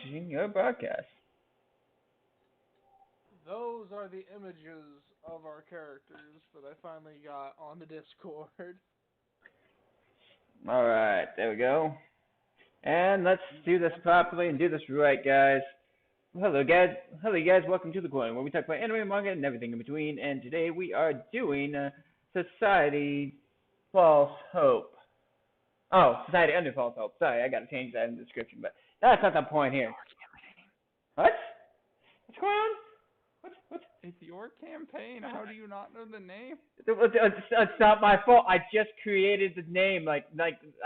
processing your broadcast. Those are the images of our characters that I finally got on the Discord. Alright, there we go. And let's do this properly and do this right, guys. Hello, guys. Hello, you guys. Welcome to the corner where we talk about anime, manga, and everything in between. And today we are doing Society False Hope. Oh, Society Under False Hope. Sorry, I gotta change that in the description, but that's not the point here. What? What's going on? What? It's your campaign. How do you not know the name? It's not my fault. I just created the name. Like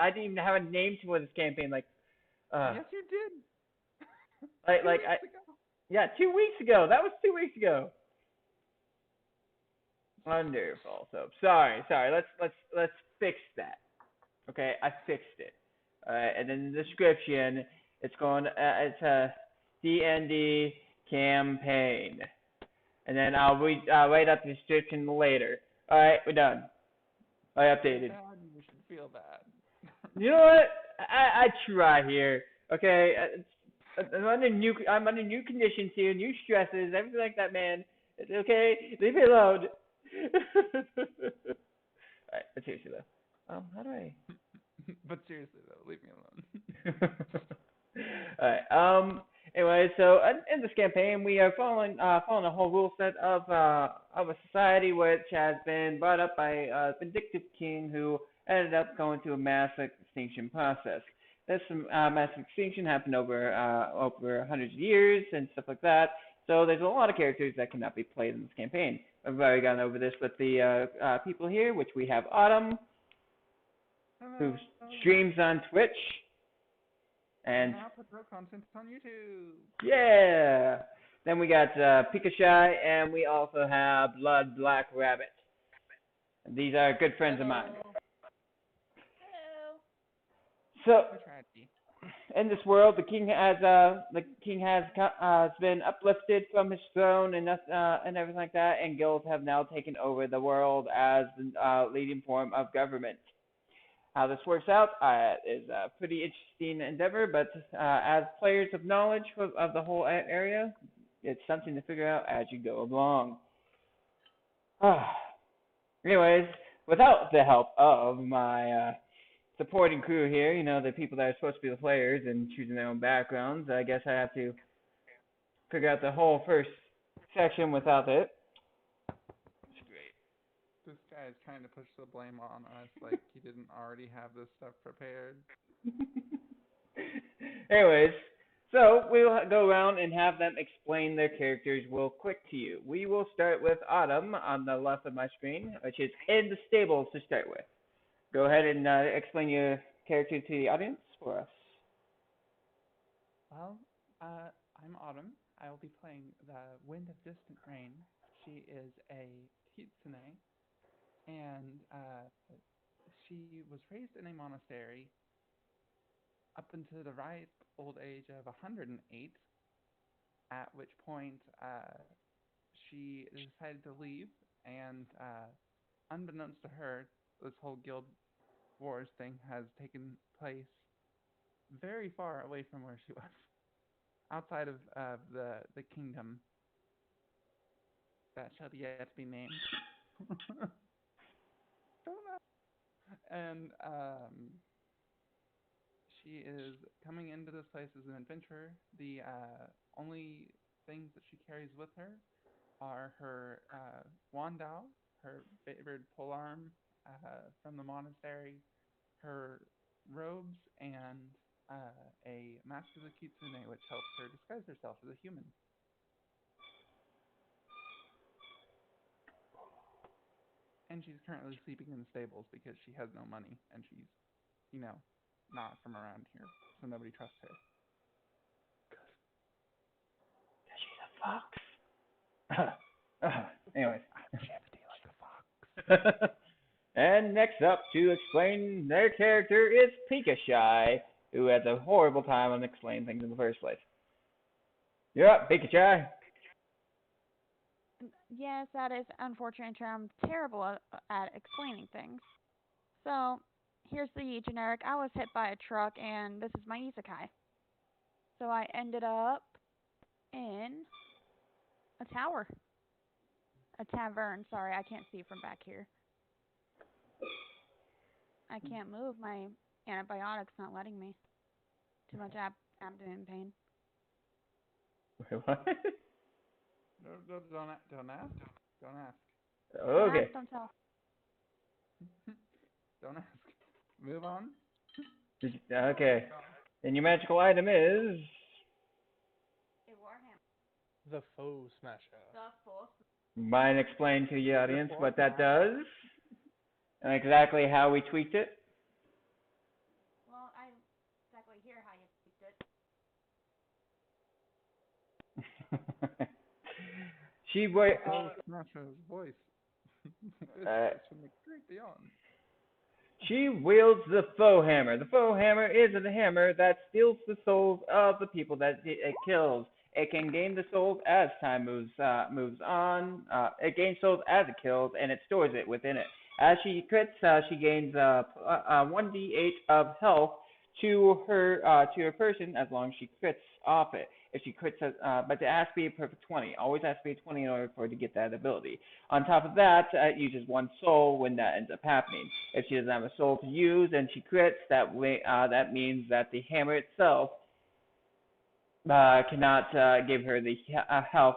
I didn't even have a name for this campaign. Yes, you did. Yeah, 2 weeks ago. That was 2 weeks ago. Under False Hope. Sorry. Let's fix that. Okay, I fixed it. And then in the description, it's a Dnd Campaign. And then I'll write up the description later. Alright, we're done. I updated. You should feel bad. You know what? I try here. Okay, I'm under new conditions here, new stresses, everything like that, man. It's okay. Leave me alone. Alright, but seriously though. How do I? But seriously though, leave me alone. Alright. Anyway, so in this campaign, we are following a whole rule set of a society which has been brought up by a vindictive king who ended up going through a mass extinction process. This mass extinction happened over hundreds of years and stuff like that. So there's a lot of characters that cannot be played in this campaign. I've already gone over this with the people here, which we have Autumn, who streams on Twitch. And now put real content on YouTube. Yeah. Then we got Pikachu, and we also have Blood Black Rabbit. These are good friends of mine. Hello. So, in this world, the king has been uplifted from his throne and everything like that, and guilds have now taken over the world as the leading form of government. How this works out is a pretty interesting endeavor, but as players of knowledge of the whole area, it's something to figure out as you go along. Anyways, without the help of my supporting crew here, you know, the people that are supposed to be the players and choosing their own backgrounds, I guess I have to figure out the whole first section without it. This guy is trying to push the blame on us like he didn't already have this stuff prepared. Anyways, so we'll go around and have them explain their characters real quick to you. We will start with Autumn on the left of my screen, which is in the stables to start with. Go ahead and explain your character to the audience for us. Well, I'm Autumn. I will be playing the Wind of Distant Rain. She is a kitsune. And she was raised in a monastery up until the ripe old age of 108, at which point she decided to leave, and unbeknownst to her, this whole guild wars thing has taken place very far away from where she was, outside of the kingdom that shall yet be named. And she is coming into this place as an adventurer. The only things that she carries with her are her wandao, her favorite polearm from the monastery, her robes, and a mask of the kitsune, which helps her disguise herself as a human. And she's currently sleeping in the stables because she has no money, and she's, not from around here, so nobody trusts her. She's a fox. Anyways. I'm shifty like a fox. And next up to explain their character is Pikachu, who has a horrible time on explaining things in the first place. You're up, Pikachu. Yes, that is unfortunate. I'm terrible at explaining things. So, here's the generic. I was hit by a truck, and this is my isekai. So I ended up in a tower. A tavern. Sorry, I can't see from back here. I can't move. My antibiotics not letting me. Too much abdomen pain. Wait, what? Don't ask. Don't ask. Don't Okay. ask, don't tell. Don't ask. Move on. Okay. And your magical item is. A warhammer. The foe smasher. The full. Mind explain to the audience Before what that that. does and exactly how we tweaked it? Well, I exactly hear how you picked it. She wa- Oh, Smasher's voice. This uh, is from the great beyond. She wields the foe hammer. The foe hammer is a hammer that steals the souls of the people that it kills. It can gain the souls as time moves on. It gains souls as it kills, and it stores it within it. As she crits, she gains 1d8 of health to her person as long as she crits off it. If she crits, but it has to be a perfect 20. Always has to be a 20 in order for her to get that ability. On top of that, it uses one soul when that ends up happening. If she doesn't have a soul to use and she crits, that means that the hammer itself cannot give her the health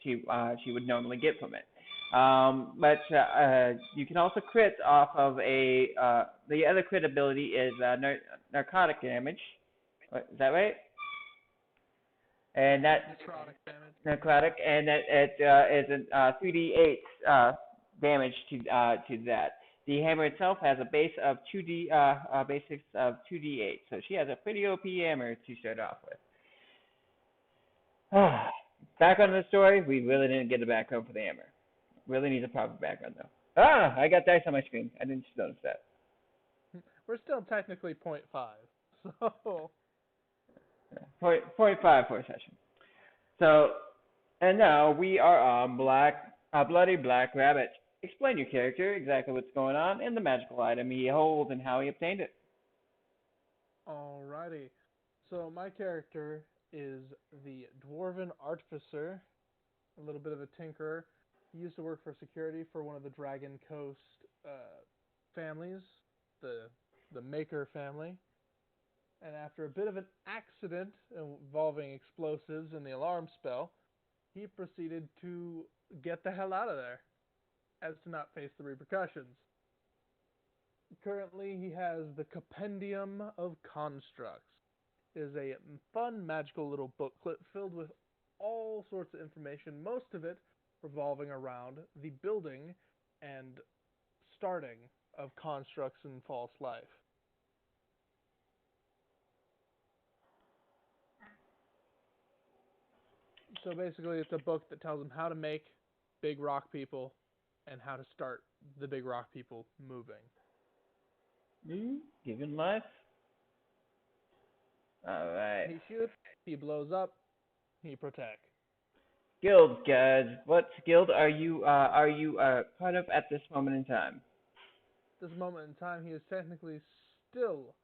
she would normally get from it. But you can also crit off of the other crit ability is narcotic damage. Is that right? And that Necrotic damage. necrotic, and that it is a 3d8 damage to that. The hammer itself has a base of 2d basics of 2d8, so she has a pretty OP hammer to start off with. Background of the story, we really didn't get a background for the hammer. Really needs a proper background though. I got dice on my screen. I didn't just notice that. We're still technically 0.5, so 0.5 for a session. So, and now we are on Bloody Black Rabbit. Explain your character, exactly what's going on, and the magical item he holds and how he obtained it. alrighty. So my character is the Dwarven Artificer, a little bit of a tinkerer. He used to work for security for one of the Dragon Coast families, the Maker family. And after a bit of an accident involving explosives and the alarm spell, he proceeded to get the hell out of there, as to not face the repercussions. Currently, he has the Compendium of Constructs. It is a fun, magical little booklet filled with all sorts of information, most of it revolving around the building and starting of constructs in false life. So basically, it's a book that tells him how to make big rock people and how to start the big rock people moving. Given life. Alright. He shoots, he blows up, he protects. Guild, guys. What guild are you part of at this moment in time? This moment in time, he is technically still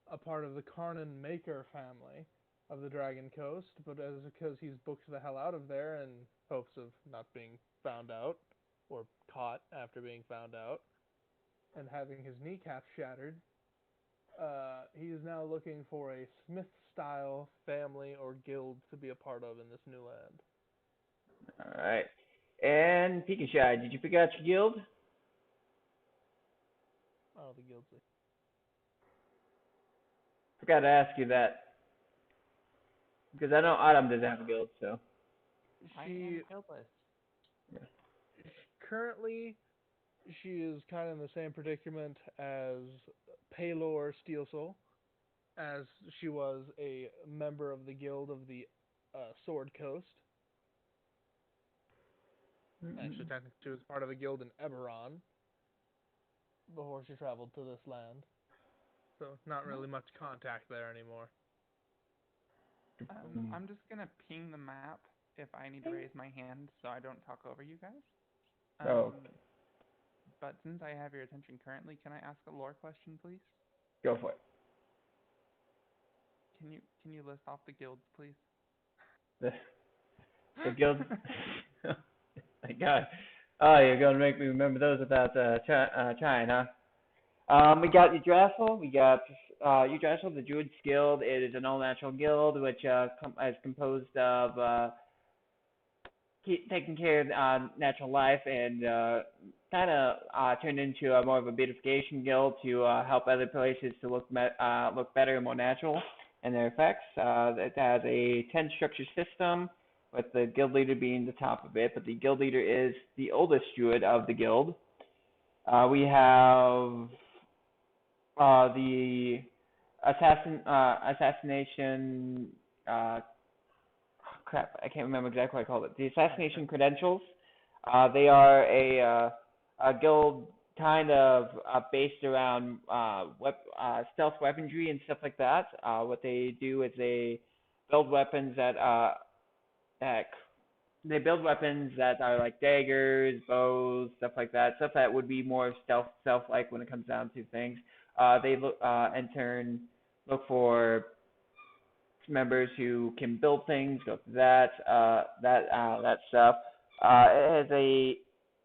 a part of the Karnan Maker family of the Dragon Coast, but as because he's booked the hell out of there in hopes of not being found out or caught after being found out and having his kneecap shattered, he is now looking for a Smith-style family or guild to be a part of in this new land. Alright. And Pikachu, did you figure out your guild? Oh, the guilds. Forgot to ask you that. Because I know Autumn doesn't have a guild, so. I She am guildless. currently she is kind of in the same predicament as Paylor Steelsoul, as she was a member of the guild of the Sword Coast. Actually, technically, she was part of a guild in Eberron before she traveled to this land. So, not really much contact there anymore. I'm just gonna ping the map if I need to raise my hand so I don't talk over you guys. Oh. But since I have your attention currently, can I ask a lore question, please? Go for it. can you list off the guilds, please? The the guild. My God. Oh, you're gonna make me remember those without trying, huh? We got Yggdrasil. We got Yggdrasil, the Druid's Guild. It is an all-natural guild which is composed of taking care of natural life and kind of turned into more of a beautification guild to help other places to look better and more natural in their effects. It has a 10 structure system with the guild leader being the top of it, but the guild leader is the oldest druid of the guild. We have the assassination. Crap, I can't remember exactly what I called it. The assassination credentials. They are a guild kind of based around stealth weaponry and stuff like that. What they do is they build weapons that they build weapons that are like daggers, bows, stuff like that. Stuff that would be more stealth-like when it comes down to things. They look in turn look for members who can build things. Go for that stuff. It has a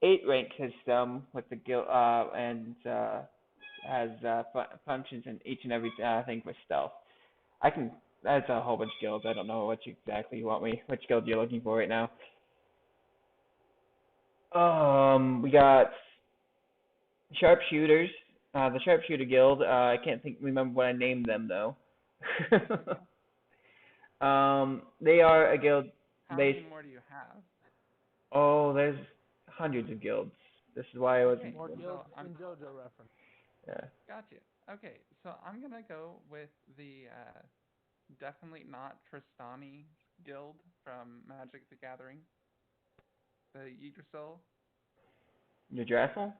8 rank system with the guild and has functions in each and every thing for stealth. That's a whole bunch of guilds. I don't know which guild you're looking for right now. We got sharpshooters. The sharpshooter guild. I can't remember what I named them though. They are a guild based. How many more do you have? Oh, there's hundreds of guilds. This is why I was. Okay, More so guilds than JoJo reference. Yeah. Gotcha. Okay, so I'm gonna go with the definitely not Tristani guild from Magic the Gathering. The Yggdrasil. Yggdrasil?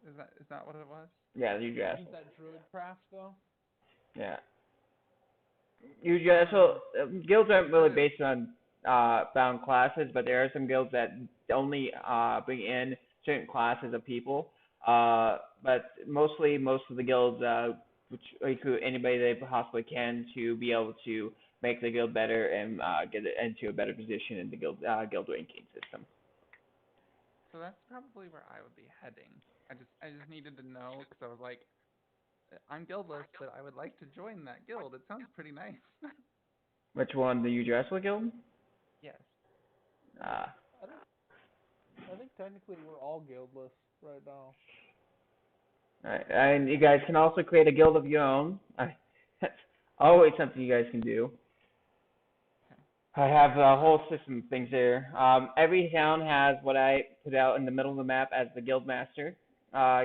Is that what it was? Yeah, Yggdrasil. Isn't that druid craft though? Yeah. Yggdrasil guilds aren't really based on bound classes, but there are some guilds that only bring in certain classes of people. But most of the guilds which recruit anybody they possibly can to be able to make the guild better and get it into a better position in the guild ranking system. So that's probably where I would be heading. I just needed to know because I was like, I'm guildless, but I would like to join that guild. It sounds pretty nice. Which one? The Yggdrasil guild? Yes. I think technically we're all guildless right now. Alright, and you guys can also create a guild of your own. That's always something you guys can do. I have a whole system of things there. Every town has what I put out in the middle of the map as the guild master,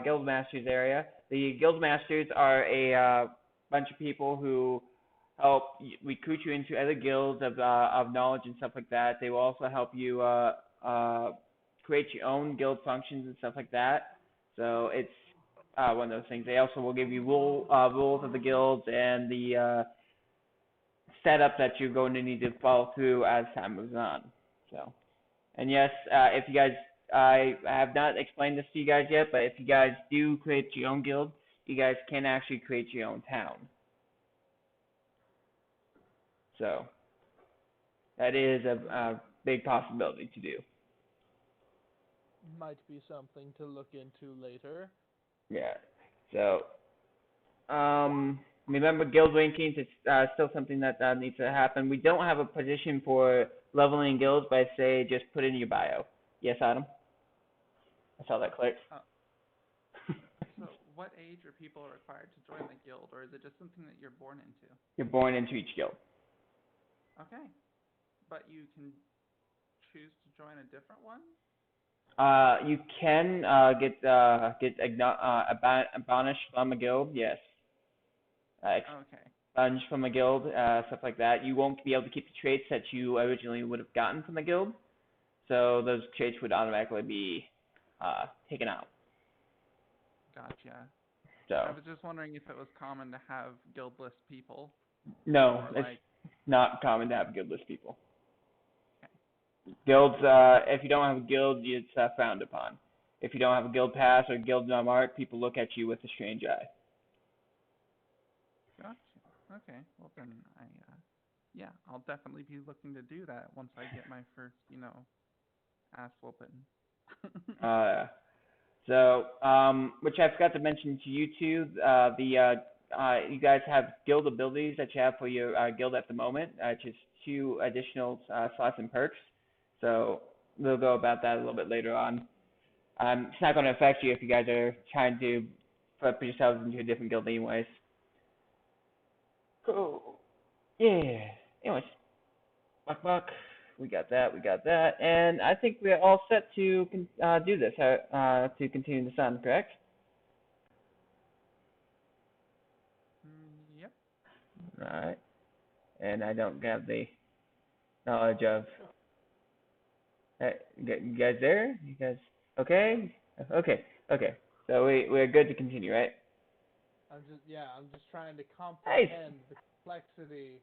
guild masters area. The guild masters are a bunch of people who help recruit you into other guilds of knowledge and stuff like that. They will also help you create your own guild functions and stuff like that. So it's one of those things. They also will give you rules of the guilds and the setup that you're going to need to follow through as time moves on. So, and yes, if you guys, I have not explained this to you guys yet, but if you guys do create your own guild, you guys can actually create your own town. So, that is a big possibility to do. Might be something to look into later. Yeah. So, remember guild rankings. It's still something that needs to happen. We don't have a position for leveling guilds, but I say just put it in your bio. Yes, Adam. I saw that click. So what age are people required to join the guild, or is it just something that you're born into? You're born into each guild. Okay. But you can choose to join a different one? You can get banished from a guild. Yes. Okay. Expunged from a guild, stuff like that. You won't be able to keep the traits that you originally would have gotten from the guild, so those traits would automatically be taken out. Gotcha. So. I was just wondering if it was common to have guildless people. No, Or it's not common to have guildless people. Okay. Guilds, if you don't have a guild, it's frowned upon. If you don't have a guild pass or guild mark, people look at you with a strange eye. Gotcha. Okay. Well then, yeah, I'll definitely be looking to do that once I get my first, ass whooping. Uh, which I forgot to mention to you two, you guys have guild abilities that you have for your guild at the moment, just 2 additional slots and perks. So we'll go about that a little bit later on. It's not going to affect you if you guys are trying to put yourselves into a different guild anyways. Cool. Yeah. Anyways, buck. We got that. We got that. And I think we're all set to do this. To continue this on, correct? Yep. All right. And I don't have the knowledge of. Hey, you guys there? You guys okay? Okay. Okay. So we're good to continue, right? I'm just trying to Hey, comprehend the complexity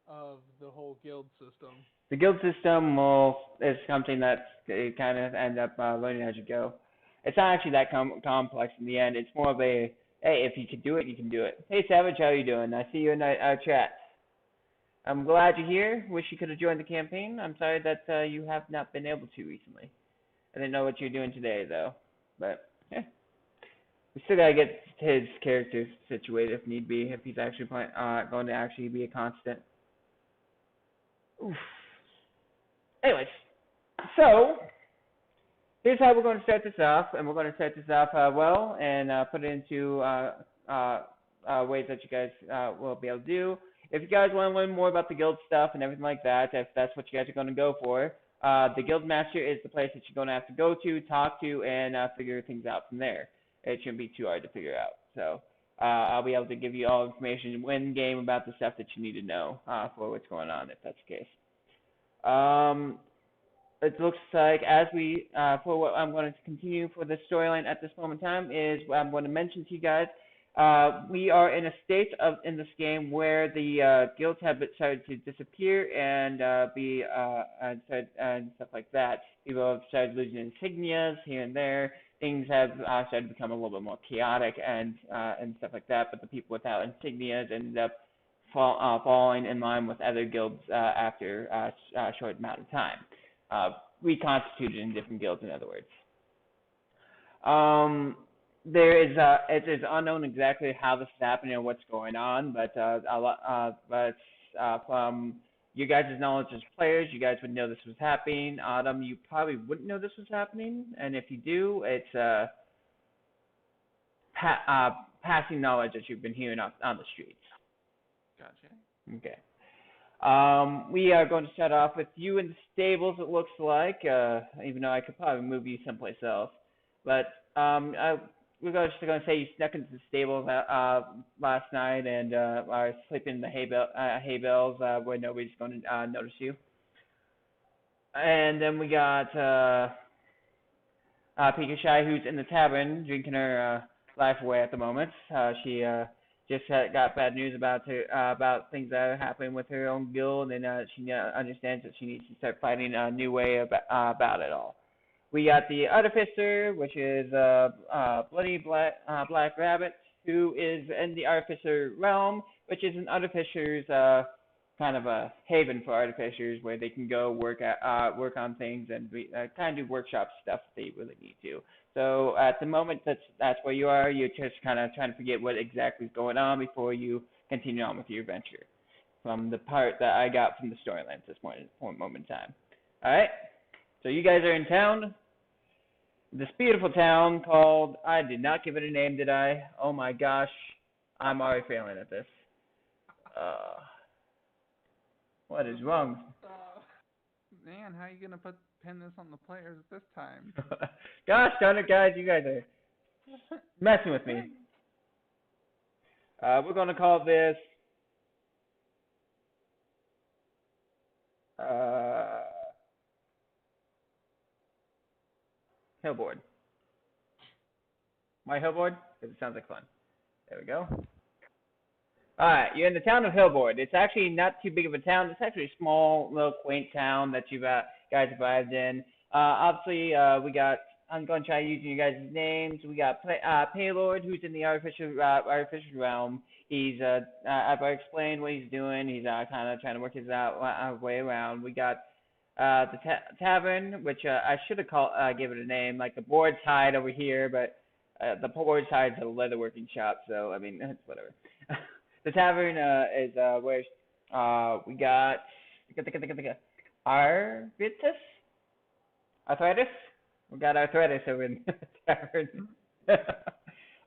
of the whole guild system. the guild system is something that you kind of end up learning as you go. It's not actually that complex in the end. It's more of a, hey, if you can do it, you can do it. Hey, Savage, how you doing? I see you in our chat. I'm glad you're here. Wish you could have joined the campaign. I'm sorry that you have not been able to recently. I didn't know what you're doing today, though. But, yeah. We still gotta get his character situated if need be, if he's actually going to actually be a constant. Oof. Anyways, so here's how we're going to start this off, and we're going to start this off well and put it into ways that you guys will be able to do. If you guys want to learn more about the guild stuff and everything like that, if that's what you guys are going to go for, the guild master is the place that you're going to have to go to, talk to, and figure things out from there. It shouldn't be too hard to figure out. So I'll be able to give you all information in game about the stuff that you need to know for what's going on, if that's the case. It looks like as we, for what I'm going to continue for the storyline at this moment in time is what I'm going to mention to you guys. We are in a state in this game where the guilds have started to disappear and and stuff like that. People have started losing insignias here and there. Things have started to become a little bit more chaotic and stuff like that. But the people without insignias ended up falling in line with other guilds after a short amount of time. Reconstituted in different guilds, in other words. It is unknown exactly how this is happening or what's going on, but from you guys' knowledge as players, you guys would know this was happening. Autumn, you probably wouldn't know this was happening, and if you do, it's passing knowledge that you've been hearing on the streets. Gotcha. Okay. We are going to start off with you in the stables, it looks like, even though I could probably move you someplace else. But we're just going to say you snuck into the stables last night and are sleeping in the hay bales where nobody's going to notice you. And then we got Pika Shy, who's in the tavern drinking her life away at the moment. She just got bad news about things that are happening with her own guild, and she understands that she needs to start fighting a new way about it all. We got the Artificer, which is Bloody Black Rabbit, who is in the Artificer realm, which is an Artificer's kind of a haven for Artificers where they can go work on things and kind of do workshop stuff if they really need to. So at the moment, that's where you are. You're just kind of trying to forget what exactly is going on before you continue on with your adventure. From the part that I got from the storyline at this moment in time. All right. So you guys are in town. This beautiful town called. I did not give it a name, did I? Oh my gosh, I'm already failing at this. What is wrong? Man, how are you gonna pin this on the players this time? Gosh darn it, guys, you guys are messing with me. We're gonna call this Hillboard. My Hillboard? Because it sounds like fun. There we go. Alright, you're in the town of Hillboard. It's actually not too big of a town. It's actually a small, little, quaint town that you guys arrived in. Obviously, I'm going to try using you guys' names. We got Paylord, who's in the artificial realm. He's after I explained what he's doing, he's kind of trying to work his way around. We got the tavern, which I should have called give it a name, like the Board's Hide over here, but the Board's Hide's a leatherworking shop, so I mean it's whatever. The tavern is where we got arthritis. Arthritis. We got arthritis over in the tavern.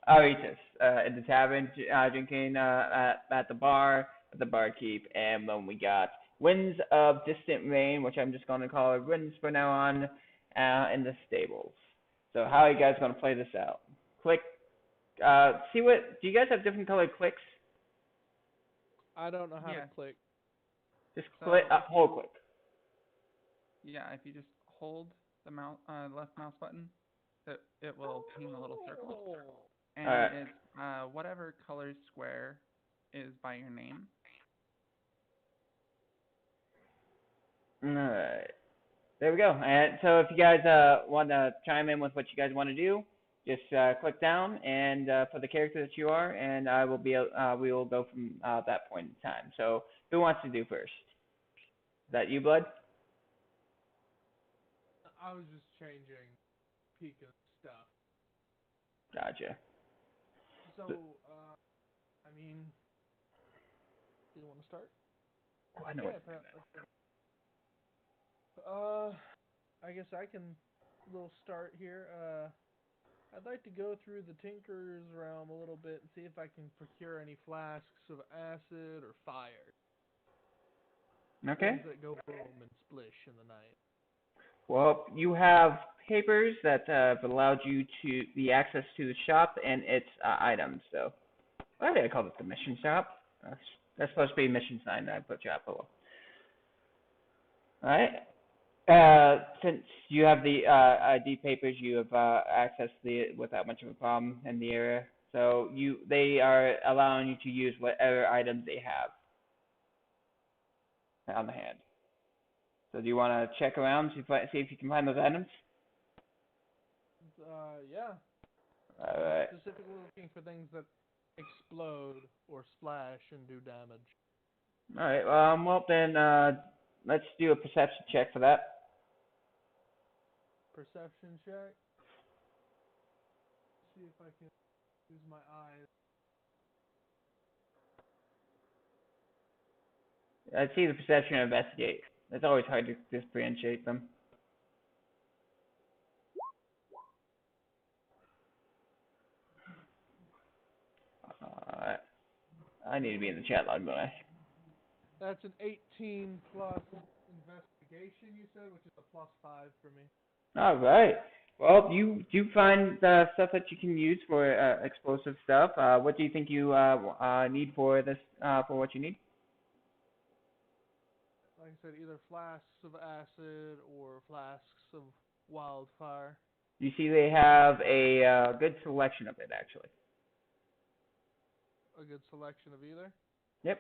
Arthritis in the tavern, drinking at the bar, at the barkeep, and then we got Winds of Distant Rain, which I'm just going to call it Winds from now on, in the stables. So how are you guys going to play this out? Click. See what? Do you guys have different colored clicks? I don't know how Yeah. to click. Just So click. Hold click. Yeah, if you just hold the left mouse button, it will ping a little circle, and Alright. it's whatever color square is by your name. Alright. There we go. And so if you guys want to chime in with what you guys want to do, just click down and for the character that you are, and I will be we will go from that point in time. So who wants to do first? Is that you, Blood? I was just changing Pika's stuff. Gotcha. So, I mean, do you want to start? Oh, I know Yeah, I guess I can little start here. I'd like to go through the Tinker's realm a little bit and see if I can procure any flasks of acid or fire. Okay. Things that go boom and splish in the night. Well, you have papers that have allowed you to the access to the shop and its items. So why did I call it the mission shop? That's supposed to be a mission sign that I put shop below. All right. Since you have the ID papers, you have access to it without much of a problem in the area. So they are allowing you to use whatever items they have on the hand. So do you want to check around, see if you can find those items? Yeah. All right. Specifically looking for things that explode or splash and do damage. All right. Well then, let's do a perception check for that. Perception check. See if I can use my eyes. I'd see the perception or investigate. It's always hard to differentiate them. I need to be in the chat log, don't I? That's an 18 plus investigation, you said, which is a +5 for me. All right. Well, you do find stuff that you can use for explosive stuff. What do you think you need for this? For what you need? Like I said, either flasks of acid or flasks of wildfire. You see, they have a good selection of it, actually. A good selection of either. Yep.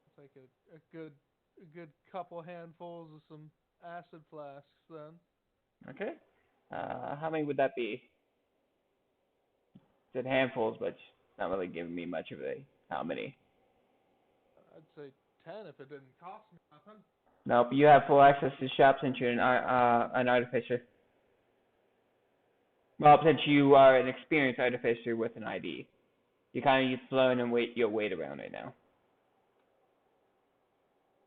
It's like a good couple handfuls of some acid flasks then. Okay. How many would that be? It's in handfuls, but it's not really giving me much of a how many. I'd say 10 if it didn't cost me nothing. Nope. You have full access to shops since you're an artificer. Well, since you are an experienced artificer with an ID, you kind of use flown and your weight around right now.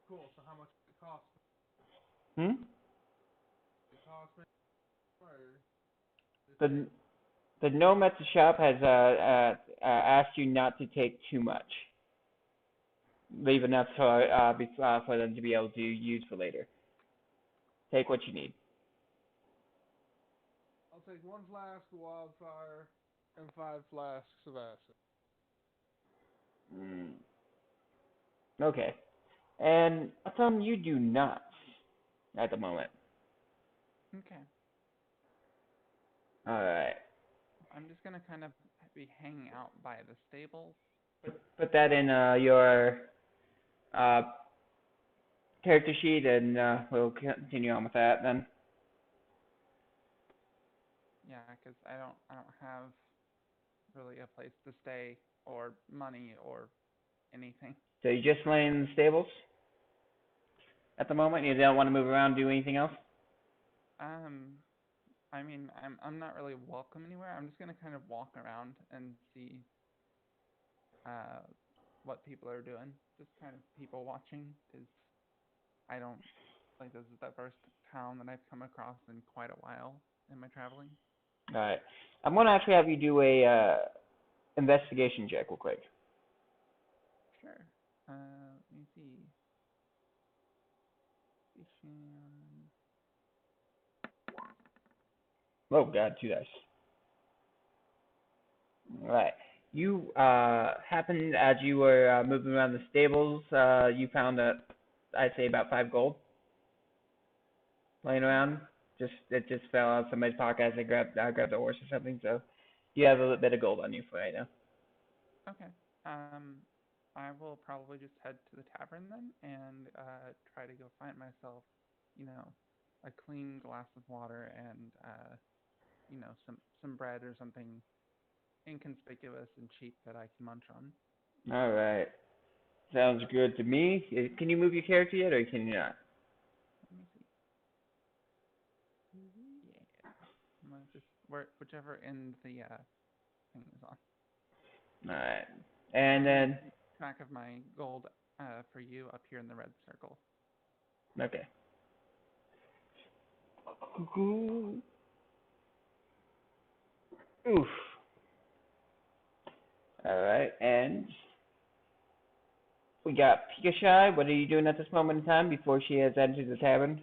Cool. So how much did it cost me? Hmm. Did it cost me? Or The gnome at the shop has asked you not to take too much. Leave enough for them to be able to use for later. Take what you need. I'll take 1 flask of wildfire and 5 flasks of acid. Okay. And Tom, you do not at the moment. Okay. All right. I'm just gonna kind of be hanging out by the stables. Put that in your character sheet, and we'll continue on with that then. Yeah, because I don't have really a place to stay or money or anything. So you just laying in the stables at the moment? You don't want to move around, do anything else? Um, I mean, I'm not really welcome anywhere. I'm just gonna kind of walk around and see uh what people are doing. Just kind of people watching, because I don't like this is the first town that I've come across in quite a while in my traveling. All right. I'm gonna actually have you do a investigation check real quick. Sure. Let me see. Station. Oh God, 2 dice. All right. You happened as you were moving around the stables, you found I'd say about 5 gold laying around. It just fell out of somebody's pocket as they grabbed the horse or something. So you have a little bit of gold on you for right now. Okay. I will probably just head to the tavern then and try to go find myself, a clean glass of water and some bread or something inconspicuous and cheap that I can munch on. All right. Sounds good to me. Can you move your character yet, or can you not? Let me see. Yeah. I'm gonna just whichever end the thing is on. All right. And then Keep track of my gold for you up here in the red circle. okay. Oof. All right. And we got Pika. What are you doing at this moment in time before she has entered the tavern?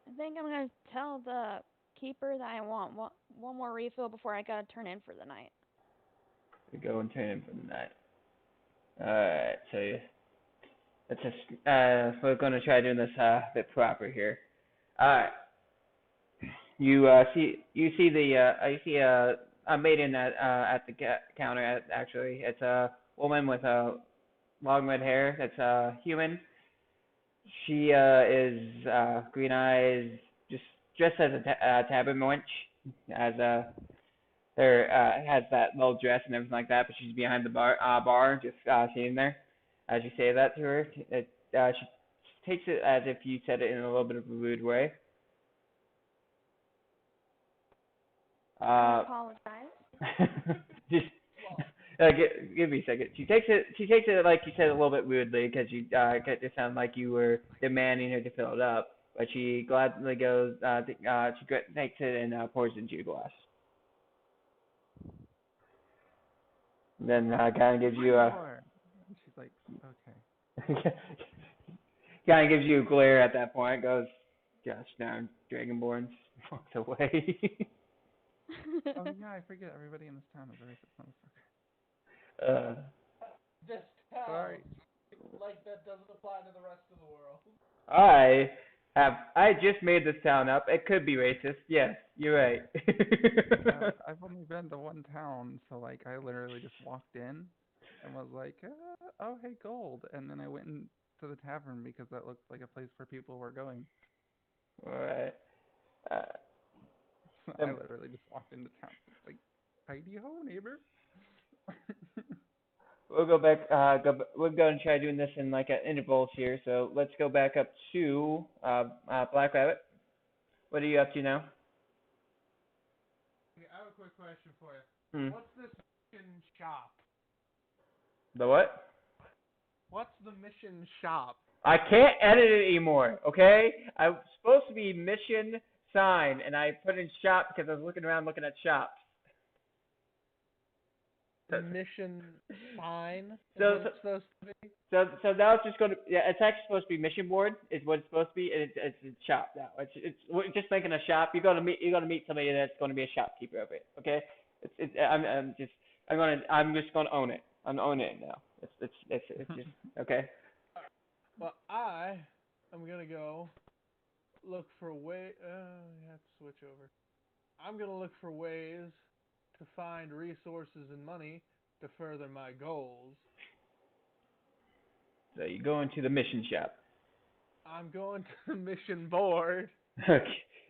I think I'm gonna tell the keeper that I want one more refill before I gotta turn in for the night. We go and turn in for the night. All right. So let's just we're gonna try doing this a bit proper here. All right. You see a maiden at the counter. Actually, it's a woman with long red hair. It's human. She is green eyes, just dressed as a tavern wench, as her has that little dress and everything like that. But she's behind the bar, just sitting there. As you say that to her, she takes it as if you said it in a little bit of a rude way. I Uh, apologize. just give me a second. She takes it. She takes it like you said a little bit weirdly because you it sounded like you were demanding her to fill it up. But she gladly goes. Takes it and pours it into your glass. Then kind of gives you a More. And she's like, okay. kind of gives you a glare at that point. Goes, gosh darn, Dragonborns. Walks away. Oh yeah, I forget everybody in this town is a racist motherfucker. uh, This town, Sorry. like that doesn't apply to the rest of the world. I just made this town up. It could be racist. Yes, you're right. I've only been to one town, so like I literally just walked in and was like, oh hey gold, and then I went to the tavern because that looked like a place where people were going. All right. Uh, I um, literally just walked into town, like, heidi ho neighbor. we'll go back. We're going to try doing this in like intervals here. So let's go back up to Black Rabbit. What are you up to now? Okay, I have a quick question for you. Hmm. What's this mission shop? The what? What's the mission shop? I can't edit it anymore. Okay. I was supposed to be mission sign, and I put in shop because I was looking around looking at shops. Mission sign is So, what it's supposed to be. So now it's just going to, yeah, it's actually supposed to be mission board is what it's supposed to be, and it's a shop now. We're just making a shop. You're gonna meet somebody that's going to be a shopkeeper of it. Okay, I'm just gonna own it. I'm owning it now. It's just okay. Well, I am gonna go look for way. You have to switch over. I'm gonna look for ways to find resources and money to further my goals. So you go into the mission shop. I'm going to the mission board. Okay.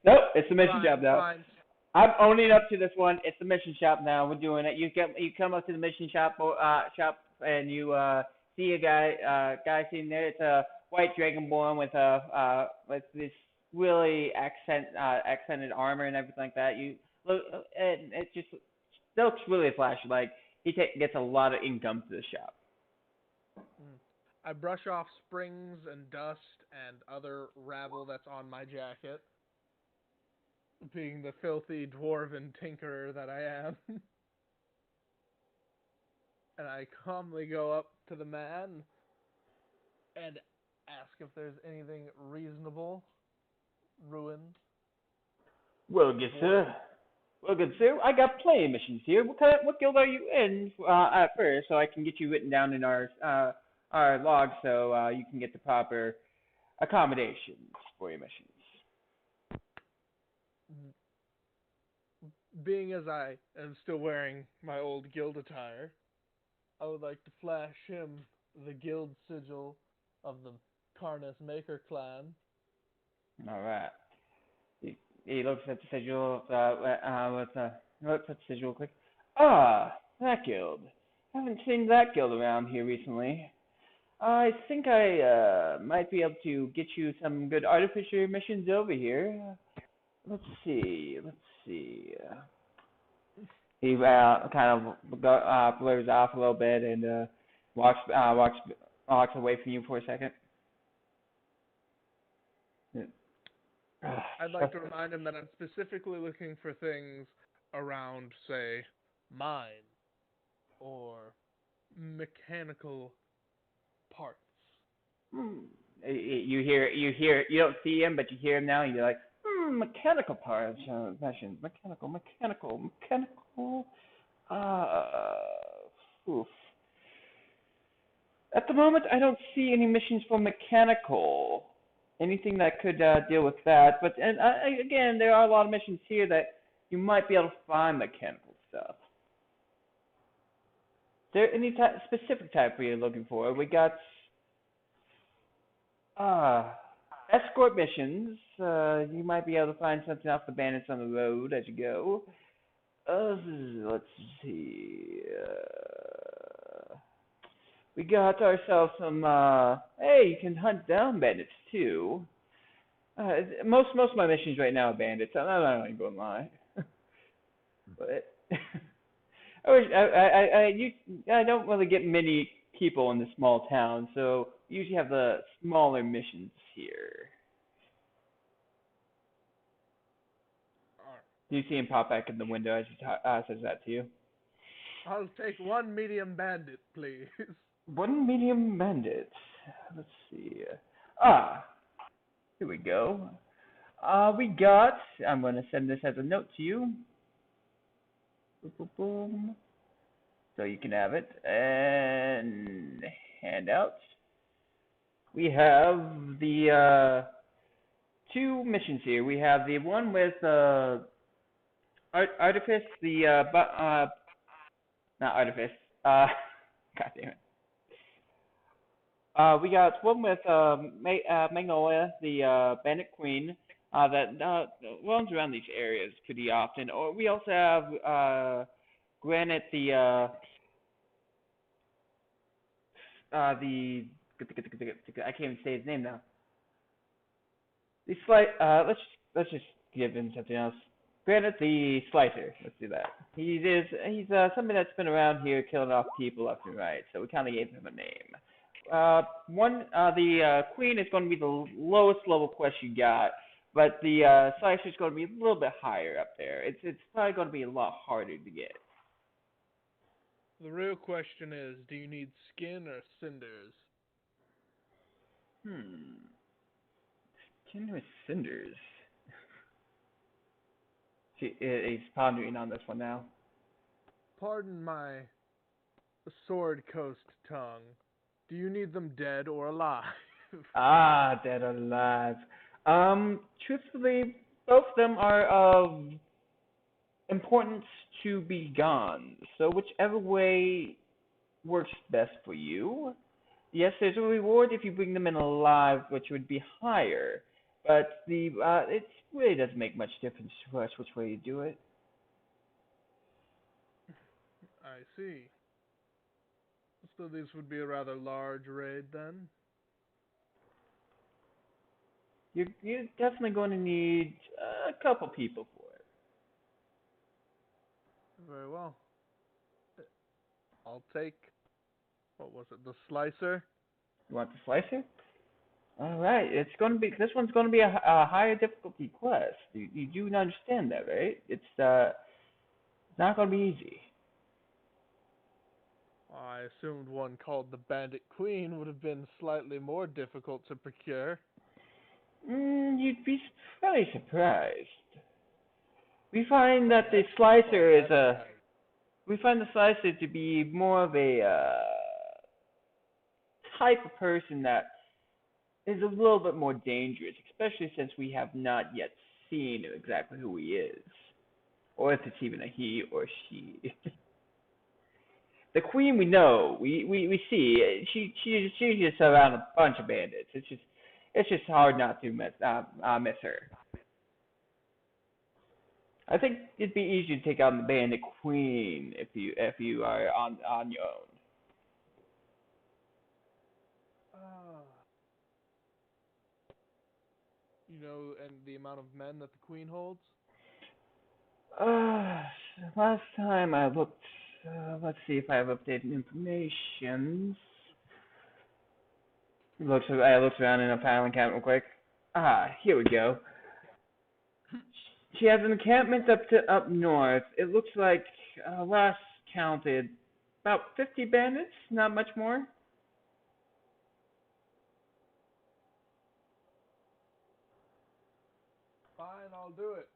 Nope, it's the mission Fine, shop now. fine. I'm owning up to this one. It's the mission shop now. We're doing it. You come up to the mission shop and you see a guy sitting there. It's a white dragonborn with this really accented armor and everything like that. You look and it just looks really flashy. Like gets a lot of income to the shop. Mm. I brush off springs and dust and other rabble that's on my jacket, being the filthy dwarven tinkerer that I am. And I calmly go up to the man and ask if there's anything reasonable, ruined. Well, good sir. Well, good sir. I got plenty of missions here. What guild are you in at first, so I can get you written down in our log, so you can get the proper accommodations for your missions. Being as I am still wearing my old guild attire, I would like to flash him the guild sigil of the Karnas Maker clan. All right. He looks at the sigil. Looks at the sigil real quick. Ah, that guild. Haven't seen that guild around here recently. I think I might be able to get you some good artificer missions over here. Let's see. He kind of blurs off a little bit and walks away from you for a second. I'd like to remind him that I'm specifically looking for things around, say, mine or mechanical parts. You don't see him, but you hear him now, and you're like, mechanical parts, missions, mechanical. Oof. At the moment, I don't see any missions for mechanical. Anything that could deal with that, but again, there are a lot of missions here that you might be able to find mechanical stuff. Is there any specific type you're looking for? We got escort missions. You might be able to find something off the bandits on the road as you go. Let's see. We got ourselves some. Hey, you can hunt down bandits too. Most of my missions right now are bandits. I'm not even gonna lie. But I don't really get many people in the small town, so we usually have the smaller missions here. Do you see him pop back in the window as he says that to you? I'll take one medium bandit, please. One medium bandit. Let's see. Here we go. We got. I'm going to send this as a note to you. Boom, boom, boom. So you can have it. And handout. We have the two missions here. We have the one with Artifice, not Artifice. God damn it. We got one with Magnolia, the Bandit Queen, that roams around these areas pretty often. Or we also have Granite, the I can't even say his name now. The let's just give him something else. Granite the Slicer. Let's do that. He's somebody that's been around here killing off people left and right. So we kind of gave him a name. The Queen is going to be the lowest level quest you got, but the Slicer is going to be a little bit higher up there. It's probably going to be a lot harder to get. The real question is, do you need skin or cinders? Skin or cinders? He's pondering on this one now. Pardon my sword coast tongue. Do you need them dead or alive? Dead or alive. Truthfully, both of them are of importance to be gone. So whichever way works best for you. Yes, there's a reward if you bring them in alive, which would be higher. but the it really doesn't make much difference to us which way you do it. I see. So this would be a rather large raid then? You're definitely going to need a couple people for it. Very well. I'll take, what was it, the slicer? You want the slicer? All right, it's going to be this one's going to be a higher difficulty quest. You do understand that, right? It's not going to be easy. I assumed one called the Bandit Queen would have been slightly more difficult to procure. You'd be fairly surprised. We find that the slicer is a we find the slicer to be more of a type of person that is a little bit more dangerous, especially since we have not yet seen exactly who he is, or if it's even a he or she. The queen we know, we see. She's just around a bunch of bandits. It's just hard not to miss her. I think it'd be easier to take out the bandit queen if you are on your own. Ah. You know, and the amount of men that the Queen holds? Uh, Last time I looked, let's see if I have updated information. I looked around in a filing cabinet real quick. Here we go. She has an encampment up north. It looks like last counted about 50 bandits, not much more. Fine, I'll do it.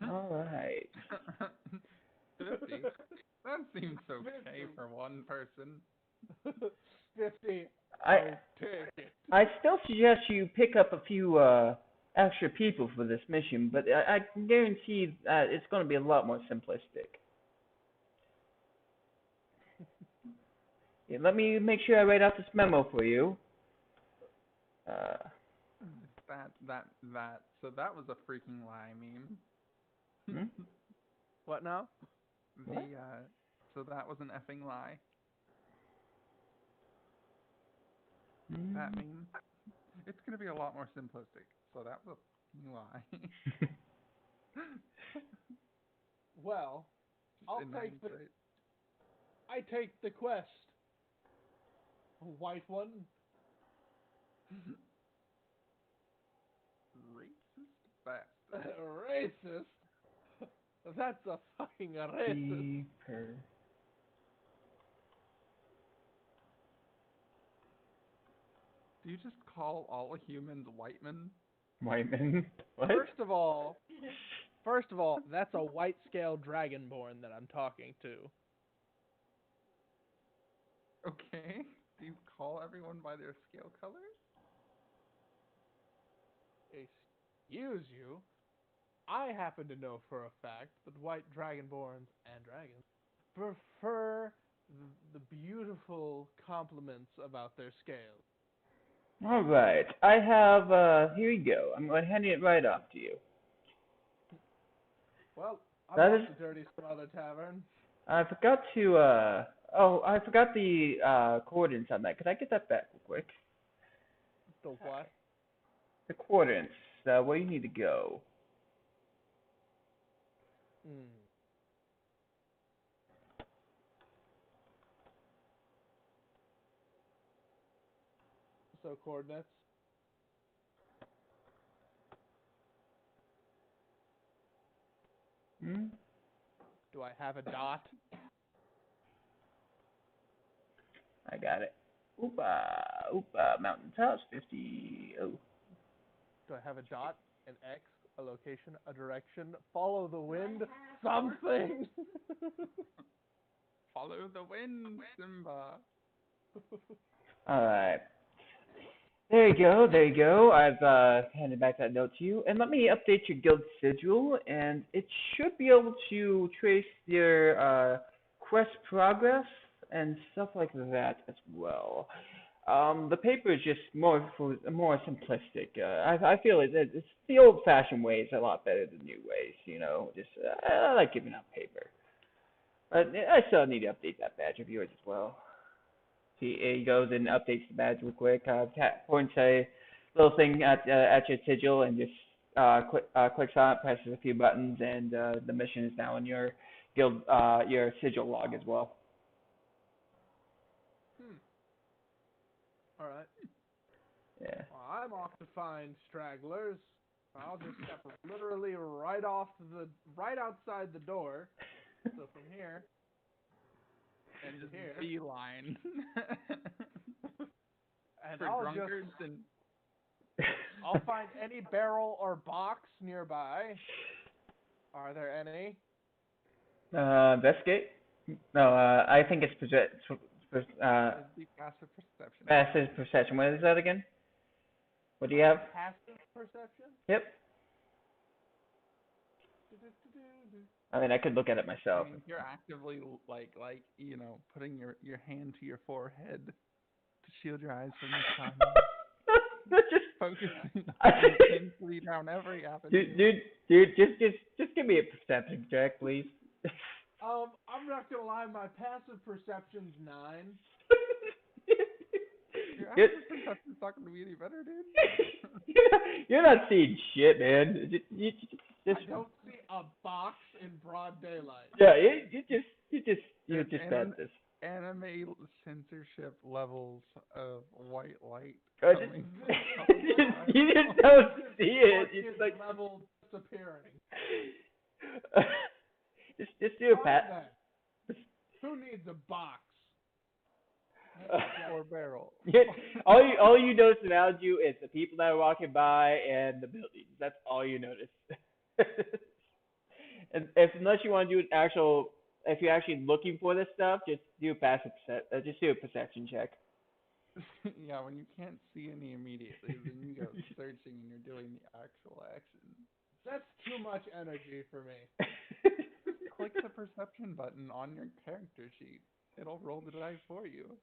All right. 50? That seems okay for one person. 50. I I'll take it. I still suggest you pick up a few extra people for this mission, but I can guarantee that it's going to be a lot more simplistic. Yeah, let me make sure I write out this memo for you. Uh, So that was a freaking lie, meme. hmm? What now? What? So that was an effing lie. That Mm. meme. It's gonna be a lot more simplistic. So that was a lie. Well, I'll In take the hindsight. I take the quest. White one. Racist bastard. Racist. That's a fucking racist. Deeper. Do you just call all humans white men? Whiteman. What? First of all, that's a white scale dragonborn that I'm talking to. Okay. Do you call everyone by their scale colors? Excuse you. I happen to know for a fact that white dragonborns and dragons prefer the beautiful compliments about their scales. All right. I have. Here you go. I'm going to hand it right off to you. Well, I'm That off is. to Dirty Strother Tavern. I forgot to. Oh, I forgot the coordinates on that. Could I get that back real quick? The what? The coordinates. Where you need to go. Hmm. So coordinates. Hmm? Do I have a dot? I got it. Oopa, oopa, mountaintops, 50. Oh. Do I have a dot, an X, a location, a direction, follow the wind, something? Follow the wind, Simba. All right. There you go. There you go. I've handed back that note to you, and let me update your guild schedule, and it should be able to trace your quest progress and stuff like that as well. The paper is just more simplistic. I feel it's the old-fashioned way is a lot better than new ways. Just I like giving out paper, but I still need to update that badge of yours as well. He goes and updates the badge real quick. Points a little thing at your sigil and just clicks on it, presses a few buttons, and the mission is now in your guild your sigil log as well. All right. Yeah. Well, I'm off to find stragglers. I'll just step literally right outside the door. So from here And just here, beeline. and For I'll drunkards and I'll find any barrel or box nearby. Are there any? Investigate? No, I think it's it'd be passive perception. passive perception. What is that again? What do you have? Passive perception? Yep. I mean, I could look at it myself. I mean, you're actively like putting your hand to your forehead to shield your eyes from the sun. Just Focusing intensely down every avenue. dude, just give me a perception check, please. I'm not gonna lie, my passive perception's 9. Your active perception's not going to be any better, dude. You're not seeing shit, man. I don't see a box in broad daylight. Yeah, you just bad this. Anime censorship levels of white light. You just don't see it. It's like level disappearing. just do a pat. Who needs a box? Or barrel. all you notice around you is the people that are walking by and the buildings. That's all you notice. And unless you want to do if you're actually looking for this stuff, just do a perception check. Yeah, when you can't see any immediately, then you go searching and you're doing the actual action. That's too much energy for me. Click the perception button on your character sheet. It'll roll the die for you.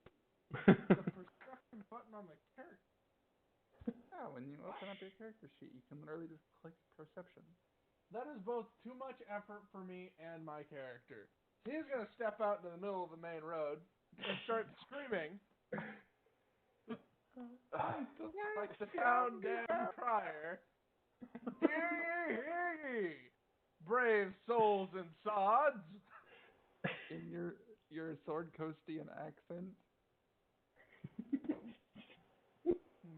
The perception button on the character. Yeah, when you open up your character sheet, you can literally just click perception. That is both too much effort for me and my character. He's gonna step out into the middle of the main road and start screaming like the town damn crier. Hear ye, hear ye, brave souls and sods. In your sword coastian accent.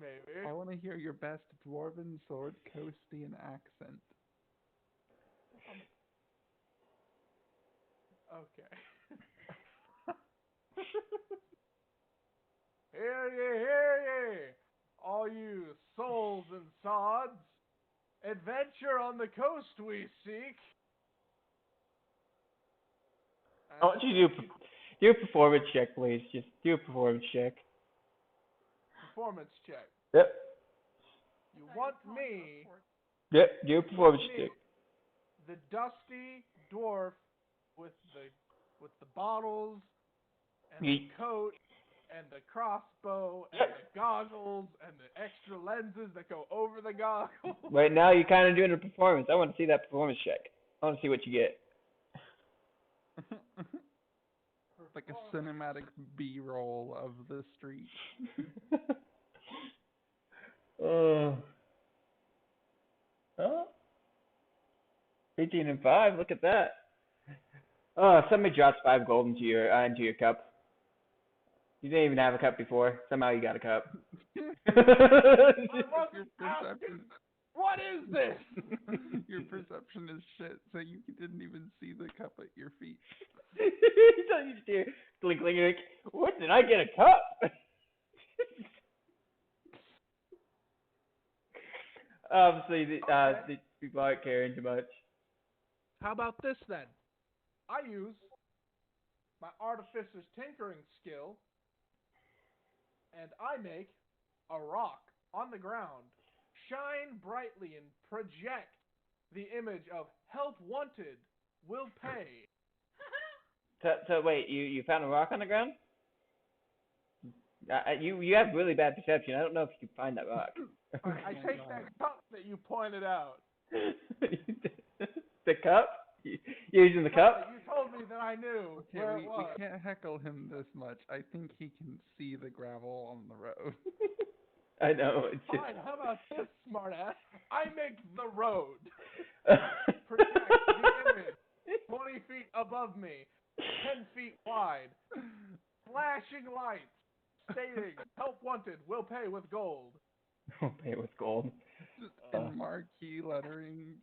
Maybe. I want to hear your best dwarven sword coastian accent. Okay. Hear ye, all you souls and sods. Adventure on the coast we seek. I want you to do a performance check, please. Just do a performance check. Performance check. Yep. You want me, Yep. Do a performance check. the dusty dwarf with the bottles and the coat and the crossbow and the goggles and the extra lenses that go over the goggles. Right now, you're kind of doing a performance. I want to see that performance check. I want to see what you get. Like a cinematic B-roll of the street. Oh. 18 and 5. Look at that. Oh, somebody drops 5 gold into your cup. You didn't even have a cup before. Somehow you got a cup. What is this? Your perception is shit, so you didn't even see the cup at your feet. You just hear clink, clink, clink. What? Did I get a cup? Obviously, the people aren't caring too much. How about this then? I use my artificer's tinkering skill, and I make a rock on the ground shine brightly and project the image of help wanted, will pay. So wait, you found a rock on the ground? You have really bad perception. I don't know if you can find that rock. I my take God. that cup that you pointed out. The cup? You're using the cup? That you told me that I knew Okay, where we it was. can't heckle him this much. I think he can see the gravel on the road. I know. It's Fine, how about this, smartass? I make the road. just. Project the image 20 feet above me, 10 feet wide, flashing lights, stating, help wanted, will pay with gold. I'll pay it with gold. Just in marquee lettering.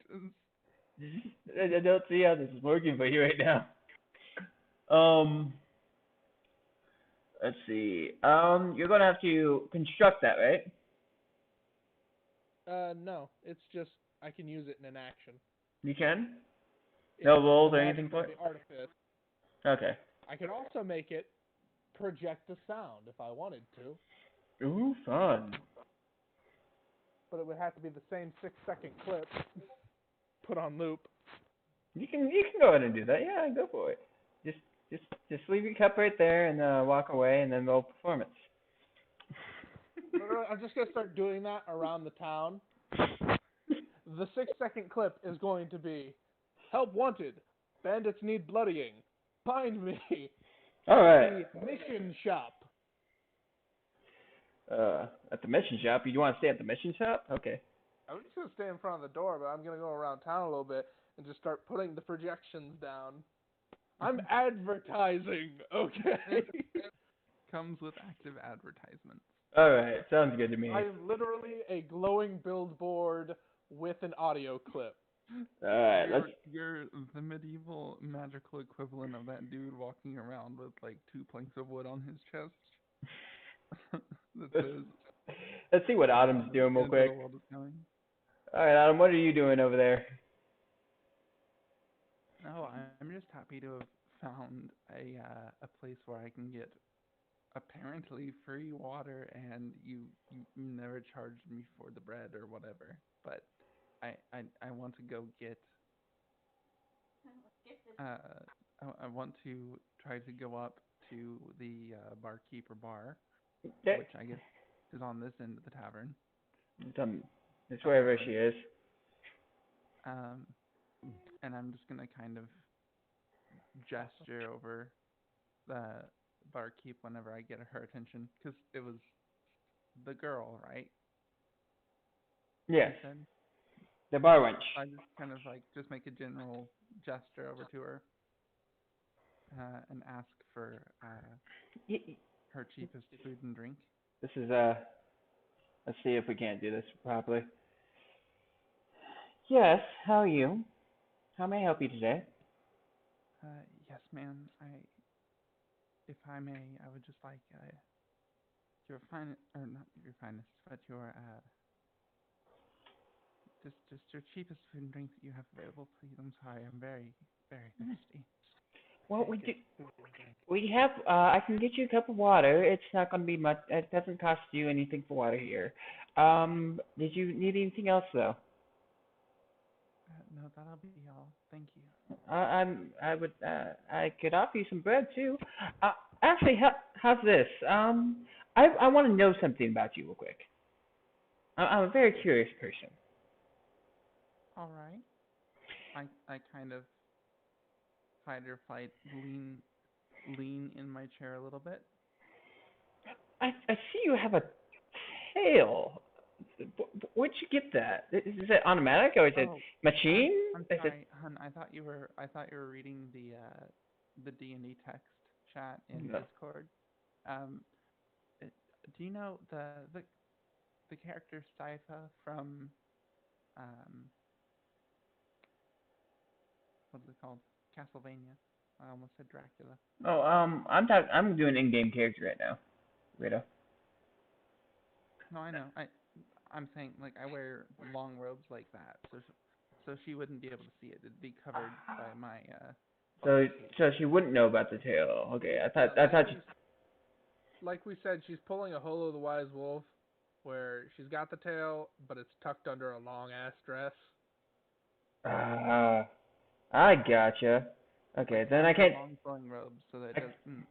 I don't see how this is working for you right now. Let's see. You're gonna have to construct that, right? No, it's just I can use it in an action. You can? It's No rolls the or magic anything for of it? the artifice. Okay. I could also make it project a sound if I wanted to, Ooh, fun. but it would have to be the same 6-second clip put on loop. You can go ahead and do that. Yeah, go for it. Just just leave your cup right there and walk away, and then roll performance. I'm just gonna start doing that around the town. The 6-second clip is going to be help wanted. Bandits need bloodying. Find me All at right. the mission shop. At the mission shop. You want to stay at the mission shop? Okay. I'm just gonna stay in front of the door, but I'm gonna go around town a little bit and just start putting the projections down. I'm advertising, okay? Comes with active advertisements. All right. Sounds good to me. I'm literally a glowing billboard with an audio clip. All right. Let's. You're the medieval magical equivalent of that dude walking around with like 2 planks of wood on his chest. That says, Let's see what Autumn's doing real "Into quick. the world is coming." All right, Autumn. What are you doing over there? No, I'm just happy to have found a place where I can get apparently free water, and you never charged me for the bread or whatever. But I want to go get I want to try to go up to the barkeeper bar, Okay. which I guess is on this end of the tavern. It's wherever she is. And I'm just gonna kind of gesture over the barkeep whenever I get her attention, because it was the girl, right? Yes. You said? The bar wench. I just kind of like just make a general gesture over to her and ask for her cheapest food and drink. This is Let's see if we can't do this properly. Yes. How are you? How may I help you today? Yes, ma'am. If I may, I would just like your finest, or not your finest, but your just your cheapest food and drink that you have available, please. I'm sorry, I'm very, very thirsty. Well, we have. I can get you a cup of water. It's not going to be much. It doesn't cost you anything for water here. Did you need anything else though? No, that'll be all. Thank you. I could offer you some bread too. Actually, how's this? I want to know something about you real quick. I'm a very curious person. All right. I kind of fight or flight lean in my chair a little bit. I see you have a tail. Where'd you get that? Is it automatic or is it machine? I'm sorry, hun. I thought you were reading the D&D text chat in Discord. Do you know the character Sypha from what's it called? Castlevania. I almost said Dracula. Oh, I'm doing in-game character right now, Rita. No, I know. I'm saying like I wear long robes like that, so she wouldn't be able to see it. It'd be covered by my So she wouldn't know about the tail. Okay, I thought you. Like we said, she's pulling a Holo the Wise Wolf, where she's got the tail, but it's tucked under a long ass dress. I gotcha. Okay, like then I can't. long flowing robes, so that it doesn't